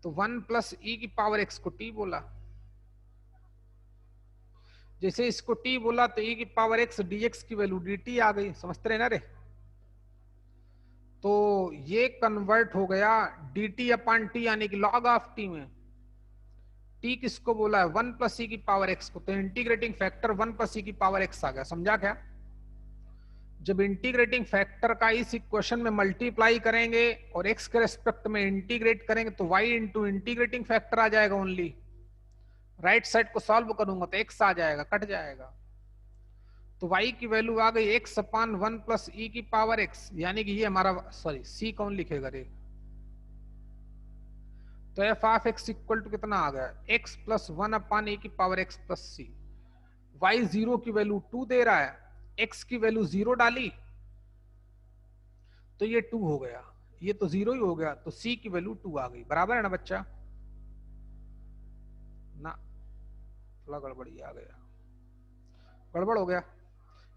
A: तो 1 प्लस e की पावर x को t बोला, जैसे इसको t बोला तो e की पावर x dx की वैल्यू dt आ गई। समझते रहे ना रे? तो ये कन्वर्ट हो गया dt अपान t, यानी कि log ऑफ t में। t किसको बोला है? 1 प्लस e की पावर x को। तो इंटीग्रेटिंग फैक्टर 1 प्लस e की पावर x आ गया। समझा क्या? जब इंटीग्रेटिंग फैक्टर का इस इक्वेशन में मल्टीप्लाई करेंगे और x के रेस्पेक्ट में इंटीग्रेट करेंगे तो y इंटू इंटीग्रेटिंग फैक्टर आ जाएगा ओनली। राइट साइड को सॉल्व करूंगा तो x आ जाएगा, कट जाएगा। तो y की वैल्यू आ गई x अपान 1 प्लस e की पावर x, यानी कि ये हमारा, सॉरी c कौन लिखेगा रे? तो f of x equal to कितना आ गया? x प्लस 1 अपान e की power x plus c। y 0 की वैल्यू 2 दे रहा है, x की वैल्यू 0 डाली तो ये 2 हो गया, ये तो 0 ही हो गया, तो c की वैल्यू 2 आ गई। बराबर है ना बच्चा? ना, थोड़ा गड़बड़ी आ गया, गड़बड़ हो गया,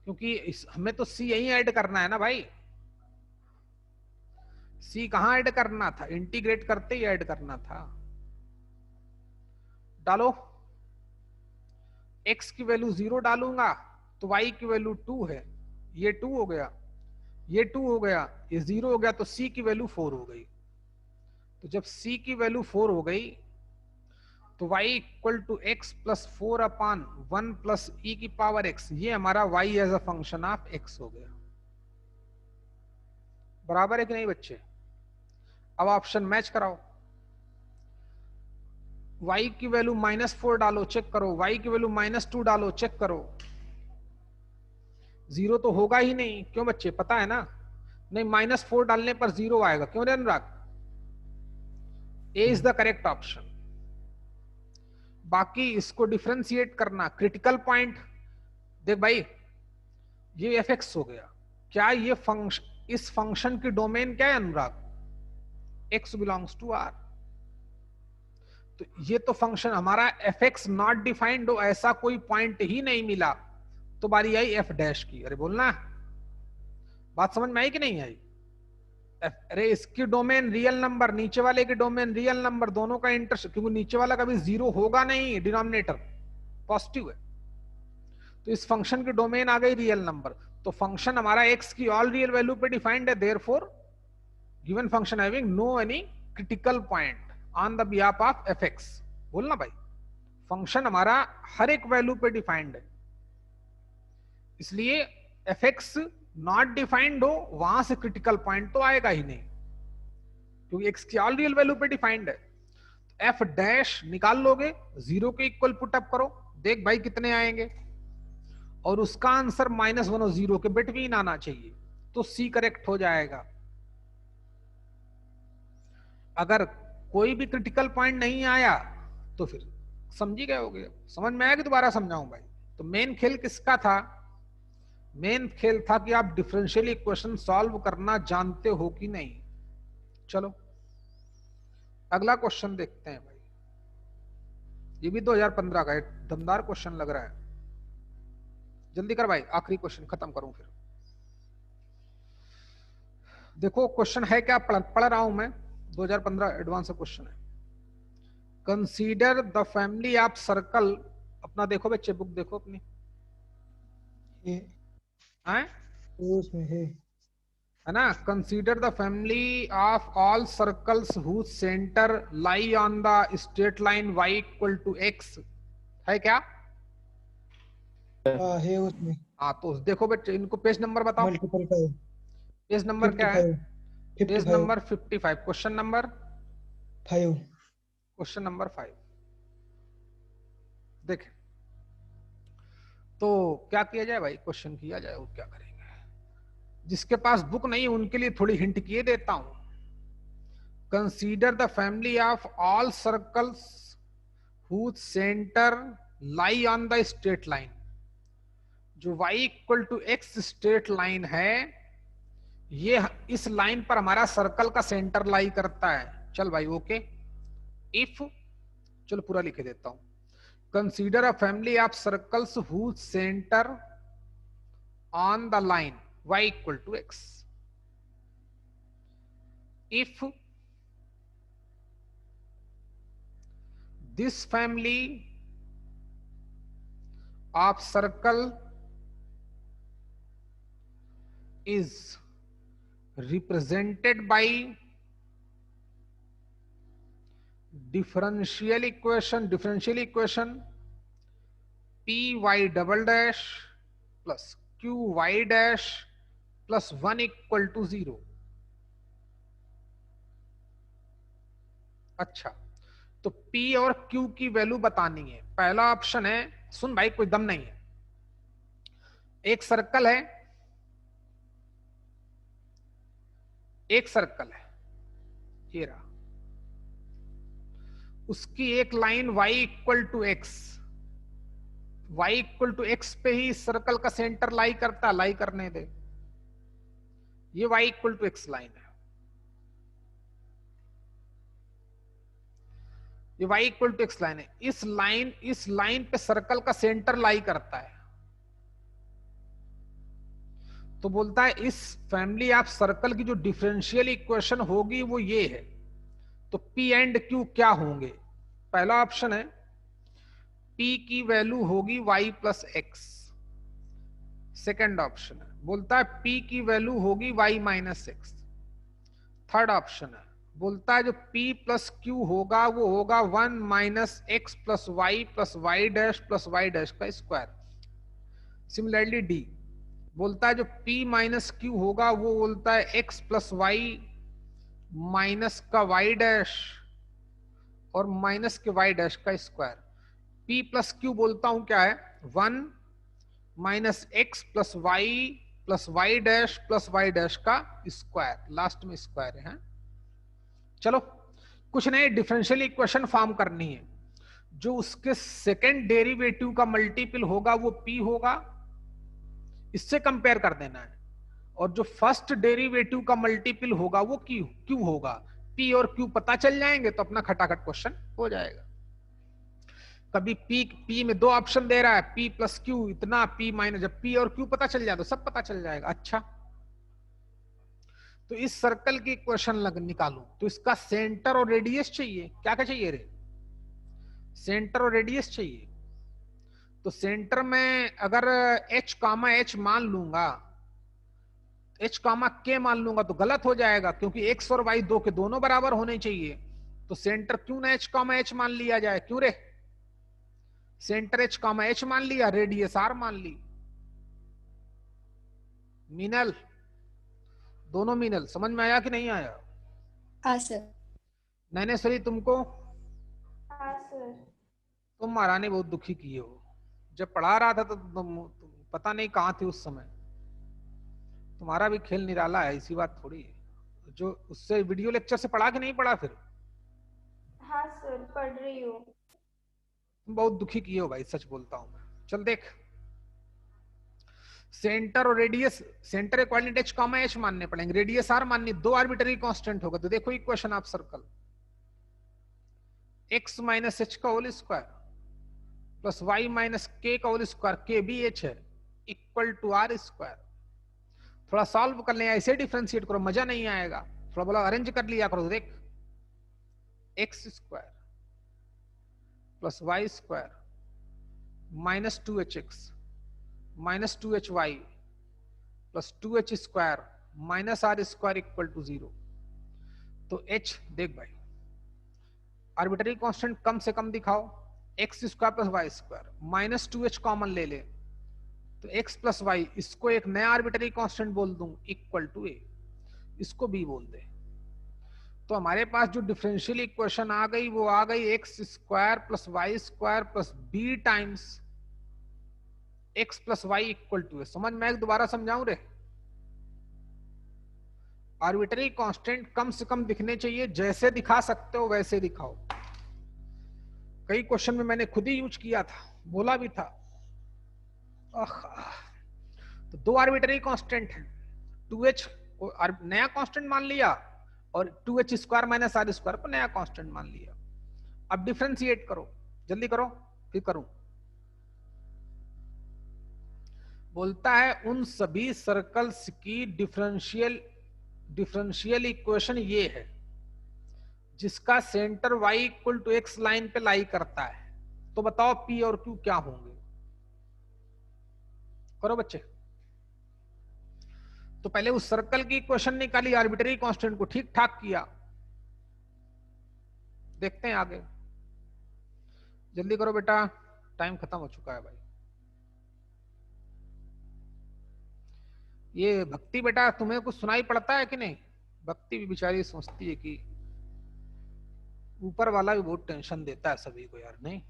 A: क्योंकि हमें तो c यही ऐड करना है ना भाई। c कहां ऐड करना था? इंटीग्रेट करते ही ऐड करना था। डालो, x की वैल्यू 0 डालूंगा तो y की वैल्यू 2 है, ये 2 हो गया, ये 2 हो गया, ये 0 हो गया, तो c की वैल्यू 4 हो गई। तो जब c की वैल्यू 4 हो गई तो y equal to x plus 4 upon 1 plus e की पावर x, ये हमारा y as a function of x हो गया। बराबर है कि नहीं बच्चे? अब ऑप्शन मैच कराओ, y की वैल्यू -4 डालो, चेक करो, y की वैल्यू -2 डालो, चेक करो, 0 तो होगा ही नहीं। क्यों बच्चे, पता है ना? नहीं, -4 डालने पर 0 आएगा। क्यों रे अनुराग? ए इज द करेक्ट ऑप्शन। बाकी इसको डिफरेंशिएट करना, क्रिटिकल पॉइंट देख भाई, ये fx हो गया, क्या ये फंक्शन, इस फंक्शन की डोमेन क्या है Anurag? x belongs to r। तो ये तो फंक्शन हमारा fx नॉट डिफाइंड हो, ऐसा कोई पॉइंट ही नहीं मिला, तो बारी आई f डैश की। अरे बोलना, बात समझ में आई कि नहीं आई? अरे इसकी डोमेन रियल नंबर, नीचे वाले की डोमेन रियल नंबर, दोनों का इंटरसेक्ट, क्योंकि नीचे वाला कभी 0 होगा नहीं, डिनोमिनेटर पॉजिटिव है, तो इस फंक्शन की डोमेन आ गई रियल नंबर। तो फंक्शन हमारा x की ऑल रियल वैल्यू पे डिफाइंड है, therefore given function having no any critical point on the behalf of fx। बोलना भाई, फंक्शन हमारा हर एक वैल्यू पे डिफाइंड है, इसलिए fx नॉट डिफाइंड हो, वहां से क्रिटिकल पॉइंट तो आएगा ही नहीं, क्योंकि x की ऑल रियल वैल्यू पे डिफाइंड है। तो f डैश निकाल लोगे, 0 के इक्वल पुटअप करो, देख भाई कितने आएंगे, और उसका आंसर -1 और 0 के बिटवीन आना चाहिए, तो C करेक्ट हो जाएगा। अगर कोई भी क्रिटिकल पॉइंट नहीं आया तो फिर समझ ही गए होगे। समझ में आया कि दोबारा समझाऊं भाई? तो मेन खेल किसका था? मेन खेल था कि आप डिफरेंशियल इक्वेशन सॉल्व करना जानते हो कि नहीं। चलो अगला क्वेश्चन देखते हैं भाई, ये भी 2015 का एक दमदार क्वेश्चन लग रहा है। जल्दी कर भाई, आखिरी क्वेश्चन खत्म करूं फिर। देखो क्वेश्चन है क्या, पढ़ रहा हूं मैं, 2015 एडवांस क्वेश्चन है। Consider the family of circle, अपना देखो बच्चे, बुक देखो अपनी,
D: उसमें
A: है ना? Consider the family of all circles whose centre lie on the straight line y = x, है क्या?
D: है उसमें।
A: हाँ, तो देखो बच्चे, इनको पेज नंबर बताओ,
D: मल्टीपल टाइप
A: पेज नंबर क्या है?
D: 55
A: page number 55, question number
D: 5।
A: Question number 5 देखें। तो क्या किया जाए भाई, क्वेश्चन किया जाए, और क्या करेंगे। जिसके पास बुक नहीं उनके लिए थोड़ी हिंट किए देता हूं। Consider the family of all circles whose centre lie on the straight line, जो y = x स्ट्रेट लाइन है, ये इस लाइन पर हमारा सर्कल का सेंटर लाई करता है। चल भाई ओके, इफ, चलो पूरा लिखे देता हूं। Consider a family of circles whose centre on the line y = x, if this family of circle is represented by differential equation py double dash plus qy dash plus 1 = 0। अच्छा, तो P और Q की value बतानी है। पहला option है, सुन भाई कोई दम नहीं है, एक सर्कल है, ये रहा, उसकी एक लाइन y = x पे ही सर्कल का सेंटर लाई करता, लाई करने दे, ये y = x लाइन है, ये y = x लाइन है। इस लाइन पे सर्कल का सेंटर लाई करता है, तो बोलता है इस फैमिली ऑफ सर्कल की जो डिफरेंशियल इक्वेशन होगी वो ये है। तो P एंड Q क्या होंगे? पहला ऑप्शन है P की वैल्यू होगी y + x, सेकंड ऑप्शन है बोलता है P की वैल्यू होगी y - x, थर्ड ऑप्शन है बोलता है जो P + Q होगा वो होगा 1 - x + y + y dash + y dash का स्क्वायर। सिमिलरली D बोलता है जो P - Q होगा वो बोलता है x + y माइनस का वाई डैश और माइनस के वाई डैश का स्क्वायर। पी प्लस क्यू बोलता हूं क्या है, 1 minus X plus Y dash plus Y dash का स्क्वायर, लास्ट में स्क्वायर है। चलो कुछ नहीं, डिफरेंशियल इक्वेशन फॉर्म करनी है। जो उसके सेकेंड डेरिवेटिव का मल्टीपल होगा वो पी होगा, इससे कंपेयर कर देना है। और जो फर्स्ट डेरिवेटिव का मल्टीपल होगा वो क्यू होगा। पी और क्यू पता चल जाएंगे तो अपना खटाखट क्वेश्चन हो जाएगा। कभी पी में दो ऑप्शन दे रहा है, पी प्लस क्यू इतना, पी माइनस, जब पी और क्यू पता चल जाए तो सब पता चल जाएगा। अच्छा, तो इस सर्कल की इक्वेशन निकालू तो इसका सेंटर और रेडियस चाहिए। क्या क्या चाहिए रे? सेंटर और रेडियस चाहिए। तो सेंटर में अगर h कामा h मान लूंगा, h कामा k मान लूंगा तो गलत हो जाएगा, क्योंकि x और y दो के दोनों बराबर होने चाहिए। तो सेंटर क्यों ना h कामा h मान लिया जाए? क्यों रे? सेंटर h कामा h मान लिया, रेडियस r मान ली। मीनल, दोनों मीनल, समझ में आया कि नहीं आया?
F: हाँ सर।
A: नैनेश्वरी तुमको?
F: हाँ सर।
A: तुम महारानी बहुत दुखी किए हो। जब पढ़ा रहा था तो तुम पता नहीं कहाँ थे उस समय। तुम्हारा भी खेल निराला है, इसी बात थोड़ी है। जो उससे वीडियो लेक्चर से पढ़ा कि नहीं पढ़ा फिर?
F: हाँ सर, पढ़ रही हूँ।
A: तुम बहुत दुखी किए हो भाई, सच बोलता हूँ मैं। चल देख, सेंटर और रेडियस, सेंटर कोऑर्डिनेट h कामा h मानने पड़ेंगे, रेडियस r माननी, दो आर्बिट्ररी कांस्टेंट होगा। तो देखो इक्वेशन आप सर्कल, x माइनस h का whole square plus y minus k का होल स्क्वायर, k भी h है, इक्वल टू r स्क्वायर। थोड़ा सॉल्व कर लें, ऐसे डिफरेंशिएट करो, मजा नहीं आएगा। थोड़ा बोला अरेंज कर लिया करो। देख, x square plus Y square minus 2hx minus 2hy plus 2h square minus r square equal to 0। तो h देख भाई, आर्बिट्ररी कांस्टेंट कम से कम दिखाओ, x square plus Y square, minus 2h common ले ले तो x प्लस वाई, इसको एक नया आर्बिट्ररी कांस्टेंट बोल दूं इक्वल टू a, इसको b बोल दे। तो हमारे पास जो डिफरेंशियल इक्वेशन आ गई वो आ गई X square plus Y square plus B times X plus Y equal to है। समझ में? एक दोबारा समझाऊं रे? आर्बिट्ररी कांस्टेंट कम से कम दिखने चाहिए, जैसे दिखा सकते हो वैसे दिखाओ। कई क्वेश्चन में मैंने खुद ही यूज किया था, बोला भी था। तो दो आर्बिट्ररी कांस्टेंट है, 2h को नया कांस्टेंट मान लिया और 2h square minus r square को नया कांस्टेंट मान लिया। अब डिफरेंशिएट करो, जल्दी करो फिर करूं। बोलता है उन सभी सर्कल्स की डिफरेंशियल इक्वेशन ये है जिसका centre y equal to x line पे लाई करता है। तो बताओ p और q क्या होंगे? करो बच्चे। तो पहले उस सर्कल की इक्वेशन निकाली, आर्बिट्ररी कांस्टेंट को ठीक ठाक किया। देखते हैं आगे, जल्दी करो बेटा, टाइम खत्म हो चुका है भाई। ये भक्ति बेटा, तुम्हें कुछ सुनाई पड़ता है कि नहीं? भक्ति भी बेचारी सोचती है कि ऊपर वाला भी बहुत टेंशन देता है सभी को यार, नहीं?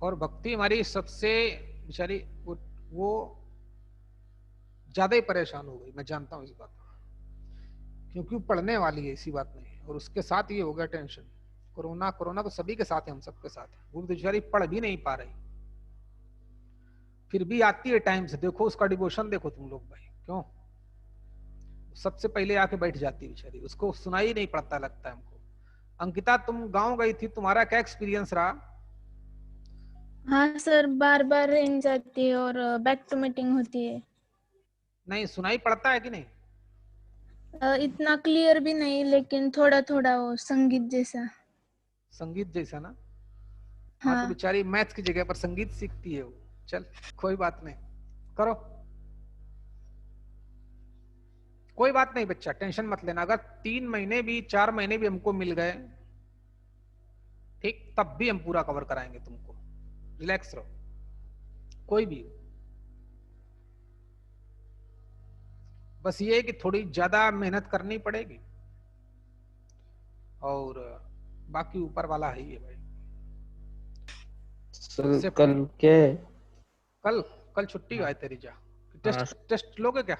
A: और भक्ति हमारी सबसे बेचारी वो ज्यादा ही परेशान हो गई, मैं जानता हूं इस बात को, क्योंकि पढ़ने वाली है, इसी बात नहीं। और उसके साथ ये हो गया टेंशन, कोरोना। कोरोना तो सभी के साथ है, हम सबके साथ है। वो बेचारी पढ़ भी नहीं पा रही, फिर भी आती है टाइम से। देखो उसका डिवोशन देखो तुम लोग भाई, क्यों सबसे पहले आके बैठ जाती है बेचारी, उसको सुनाई नहीं पड़ता लगता है हमको। अंकिता, तुम गांव गई थी, तुम्हारा क्या एक्सपीरियंस रहा?
F: हाँ सर, बार बार रेंज जाती है और बैक टू मीटिंग होती है।
A: नहीं, सुनाई पड़ता है कि नहीं?
F: इतना क्लियर भी नहीं, लेकिन थोड़ा थोड़ा वो संगीत जैसा।
A: संगीत जैसा ना? हाँ, तो
F: हाँ।
A: बेचारी मैथ्स की जगह पर संगीत सीखती है वो। चल कोई बात नहीं, करो, कोई बात नहीं बच्चा, टेंशन मत लेना। अगर 3 महीने भी 4 महीने भी हमको मिल गए, ठीक, तब भी हम पूरा कवर कराएंगे तुमको। रिलैक्स रहो, कोई भी। बस ये है कि थोड़ी ज्यादा मेहनत करनी पड़ेगी, और बाकी ऊपर वाला है ही है भाई।
B: सर
A: सिर्फ
B: कल क्या है?
A: कल कल छुट्टी है तेरी जा।
B: हाँ
A: टेस्ट लोगे क्या?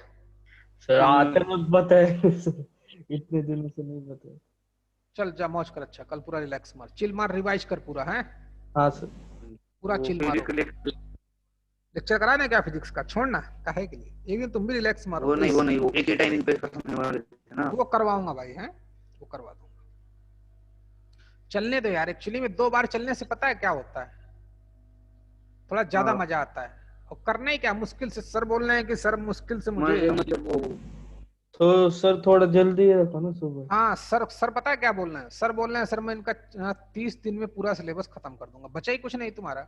B: सर, आते वक्त बताए। इतने दिनों से नहीं बताए।
A: चल जा मौज कर, अच्छा कल पूरा रिलैक्स मार, चिल मार, रिवाइज कर पूरा है,
B: हाँ सर।
A: पूरा
E: वो
A: चिल
E: फिजिक्स
A: मारो।
E: के लिए
A: लेक्चर कराने क्या फिजिक्स का, छोड़ना काहे के लिए, एक दिन तुम भी रिलैक्स मारो।
E: वो नहीं वो एक ही टाइमिंग पे खत्म होने वाले थे ना।
A: वो करवाऊंगा भाई, हैं वो करवा दूंगा। चलने दो यार, एक्चुअली में 2 बार चलने से पता है क्या होता है, थोड़ा ज्यादा
E: हाँ,
A: मजा आता है। और करना ही क्या मुश्किल से, सर बोल रहे हैं कि सर मुश्किल से मुझे
E: मुझे मतलब वो
B: तो सर थोड़ा जल्दी रखो ना सुबह।
A: हाँ सर पता है क्या बोल रहे हैं, सर बोल रहे हैं सर मैं इनका 30 दिन में पूरा सिलेबस खत्म कर दूंगा, बचा ही कुछ नहीं तुम्हारा,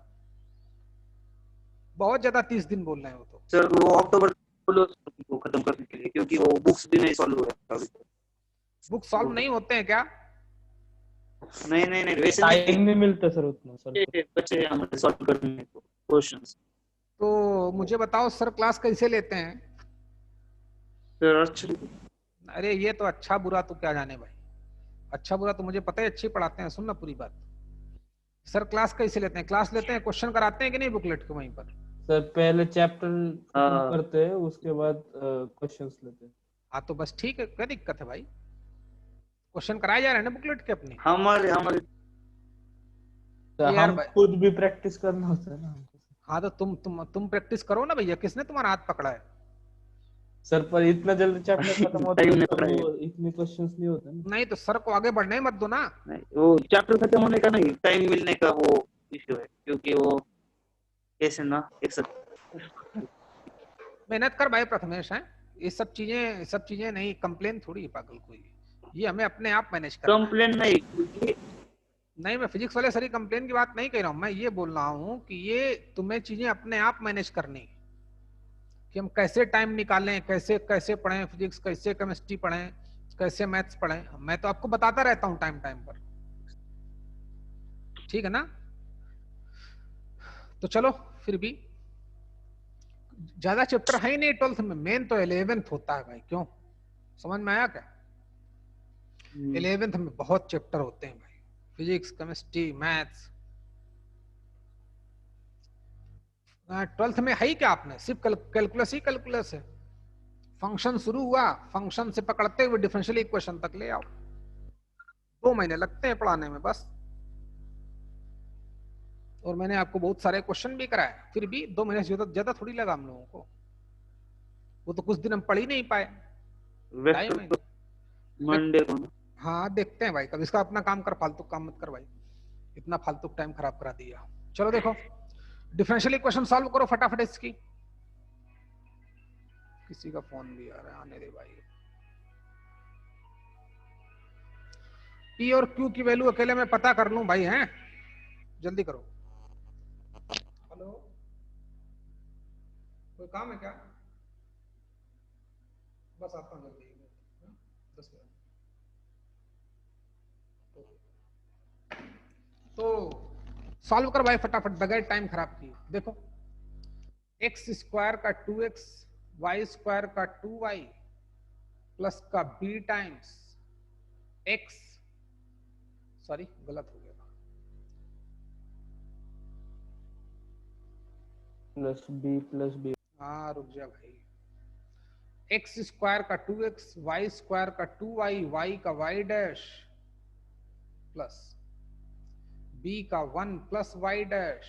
A: बहुत ज्यादा 30 दिन बोल रहे हैं वो तो।
E: सर वो अक्टूबर को खत्म करने के लिए, क्योंकि वो बुक्स भी नहीं सॉल्व हुआ है अभी तक।
A: बुक सॉल्व नहीं होते हैं क्या?
E: नहीं वैसे
B: टाइम नहीं मिलता सर उतना सर।
E: नहीं बच्चे हमारे सॉल्व करने को क्वेश्चंस।
A: तो मुझे बताओ सर क्लास कैसे लेते हैं?
E: सर अच्छा
A: अरे ये तो अच्छा बुरा तो क्या जाने भाई, अच्छा बुरा तो मुझे पता है, अच्छी पढ़ाते हैं, सुनना पूरी बात। सर क्लास कैसे लेते हैं? क्लास लेते हैं, क्वेश्चन कराते हैं कि नहीं बुकलेट के वहीं पर?
B: सर पहले चैप्टर
E: हाँ।
B: करते हैं, उसके बाद क्वेश्चंस लेते हैं।
A: हाँ तो बस ठीक है, क्या दिक्कत है भाई, क्वेश्चन कराए जा रहे हैं ना बुकलेट के अपने।
E: हमारे हमारे
B: तो
A: ये यार
B: हम
A: भाई,
B: खुद भी प्रैक्टिस करना होता है ना हमको।
A: हाँ तो तुम प्रैक्टिस करो ना भैया, किसने तुम्हारा हाथ पकड़ा है?
B: सर पर इतना जल्दी चैप्टर खत्म होता
E: टाइम
B: है
E: नहीं
B: तो
E: पकड़ा है।
B: वो इतने क्वेश्चंस नहीं होते ना।
A: नहीं तो सर को आगे बढ़ने ही मत दो ना।
E: नहीं, वो चैप्टर खत्म होने का नहीं, टाइम मिलने का वो इश्यू है, क्योंकि वो कैसे ना एक साथ
A: मेहनत कर भाई प्रथमेश, है ये सब चीजें नहीं, कंप्लेन थोड़ी है पागल कोई, ये हमें अपने आप मैनेज करना है।
E: कंप्लेन नहीं, क्योंकि
A: नहीं मैं फिजिक्स वाले सारी कंप्लेन की बात नहीं कह रहा हूँ, मैं ये बोल रहा हूँ कि ये तुम्हें चीजें अपने आप मैनेज करनी, कि हम कैसे टाइम निकालें, कैसे कैसे पढ़ें फिजिक्स, कैसे केमिस्ट्री पढ़ें, कैसे मैथ्स पढ़ें, मैं तो आपको बताता रहता हूँ टाइम टाइम पर, ठीक है ना? तो चलो फिर भी ज्यादा चैप्टर है ही नहीं 12th में, मेन तो 11th होता है भाई, क्यों समझ में आया क्या? 11th में बहुत चैप्टर होते हैं भाई, फिजिक्स केमिस्ट्री मैथ्स। 12th में है ही क्या आपने, सिर्फ कैलकुलस ही कैलकुलस है, फंक्शन शुरू हुआ, फंक्शन से पकड़ते हुए डिफरेंशियल इक्वेशन तक ले आओ, 2 महीने लगते हैं पढ़ाने में बस। और मैंने आपको बहुत सारे क्वेश्चन भी कराए, फिर भी 2 महीने से ज्यादा थोड़ी लगा हम लोगों को, वो तो कुछ दिन हम पढ़ ही नहीं पाए, 2.5 महीने।
E: मंडे को ना।
A: हाँ देखते हैं भाई, कब इसका अपना काम कर, फालतू काम मत कर भाई, इतना फालतू टाइम खराब करा दिया। चलो देखो डिफरेंशियल इक्वेशन सॉल्व करो फटाफट इसकी। किसी का फोन भी आ रहा है, आने दे भाई। पी और क्यू की वैल्यू अकेले में पता कर लूं भाई, हैं जल्दी करो। हेलो कोई काम है क्या? बस आता हूं जल्दी, 10 मिनट। तो सॉल्व कर भाई फटाफट बगैर टाइम खराब किए। देखो एक्स स्क्वायर का 2x, वाई स्क्वायर का 2y प्लस का b टाइम्स x, सॉरी गलत हो गया,
B: प्लस बी।
A: हाँ रुक जा भाई, एक्स स्क्वायर का 2x, वाई स्क्वायर का 2y, वाई का y डैश प्लस b का 1 plus y dash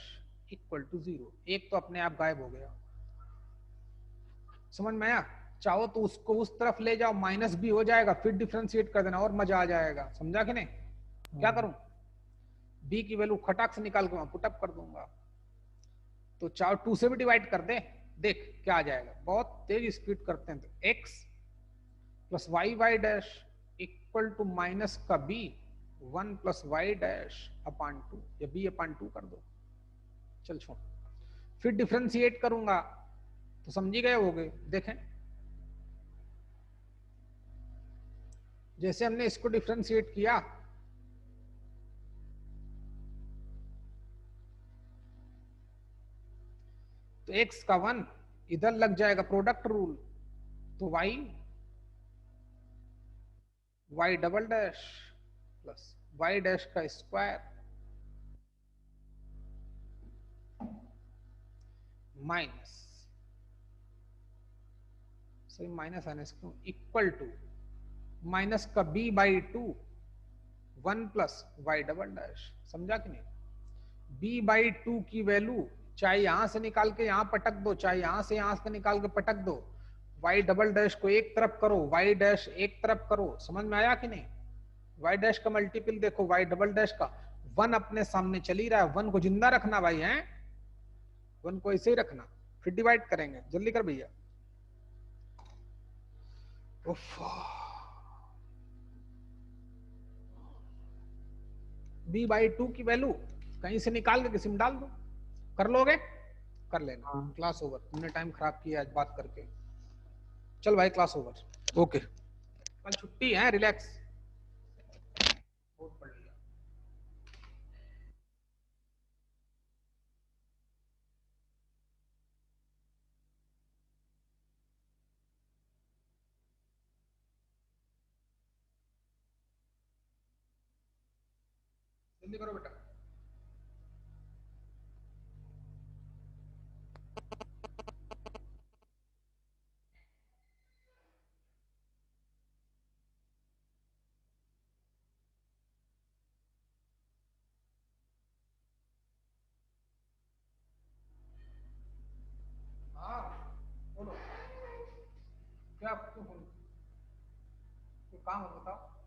A: equal to 0। एक तो अपने आप गायब हो गया, समझ में आया? चाहो तो उसको उस तरफ ले जाओ, माइनस भी हो जाएगा, फिर डिफरेंशिएट कर देना और मजा आ जाएगा, समझा कि नहीं? क्या करूं, b की वैल्यू खटाक से निकाल के पुट अप कर दूंगा, तो चाहो 2 से भी डिवाइड कर दे, देख क्या आ जाएगा, बहुत तेज स्पीड करते हैं। तो x plus Y Y dash equal to minus का b 1 plus Y dash upon 2, या b अपान 2 कर दो, चल छोड़, फिर डिफरेंशिएट करूंगा तो समझी गए होगे। देखें जैसे हमने इसको डिफरेंशिएट किया, तो x का 1 इधर लग जाएगा प्रोडक्ट रूल, तो y double dash plus y dash का स्क्वायर माइनस, सही माइनस आने से क्यों, इक्वल टू माइनस का b/2 1 plus Y double dash. समझा कि नहीं? b/2 की वैल्यू चाहे यहां से निकाल के यहां पटक दो, चाहे यहां से निकाल के पटक दो, y डबल डैश को एक तरफ करो, y डैश एक तरफ करो। समझ में आया कि नहीं? y डैश का मल्टीपल देखो y डबल डैश का, 1 अपने सामने चल ही रहा है, 1 को जिंदा रखना भाई, है 1 को ऐसे ही रखना, फिर डिवाइड करेंगे। जल्दी कर भैया। b/2 की वैल्यू कहीं से निकाल के किसी में डाल दो। कर लोगे? कर लेना।
C: हाँ।
A: Class over. तुमने टाइम खराब किया आज बात करके। चल भाई क्लास ओवर। ओके, कल छुट्टी है, रिलैक्स। बहुत पढ़ लिया। जल्दी करो बेटा। हाँ बोलो, क्या क्यों बोलो, कोई काम हो बताओ।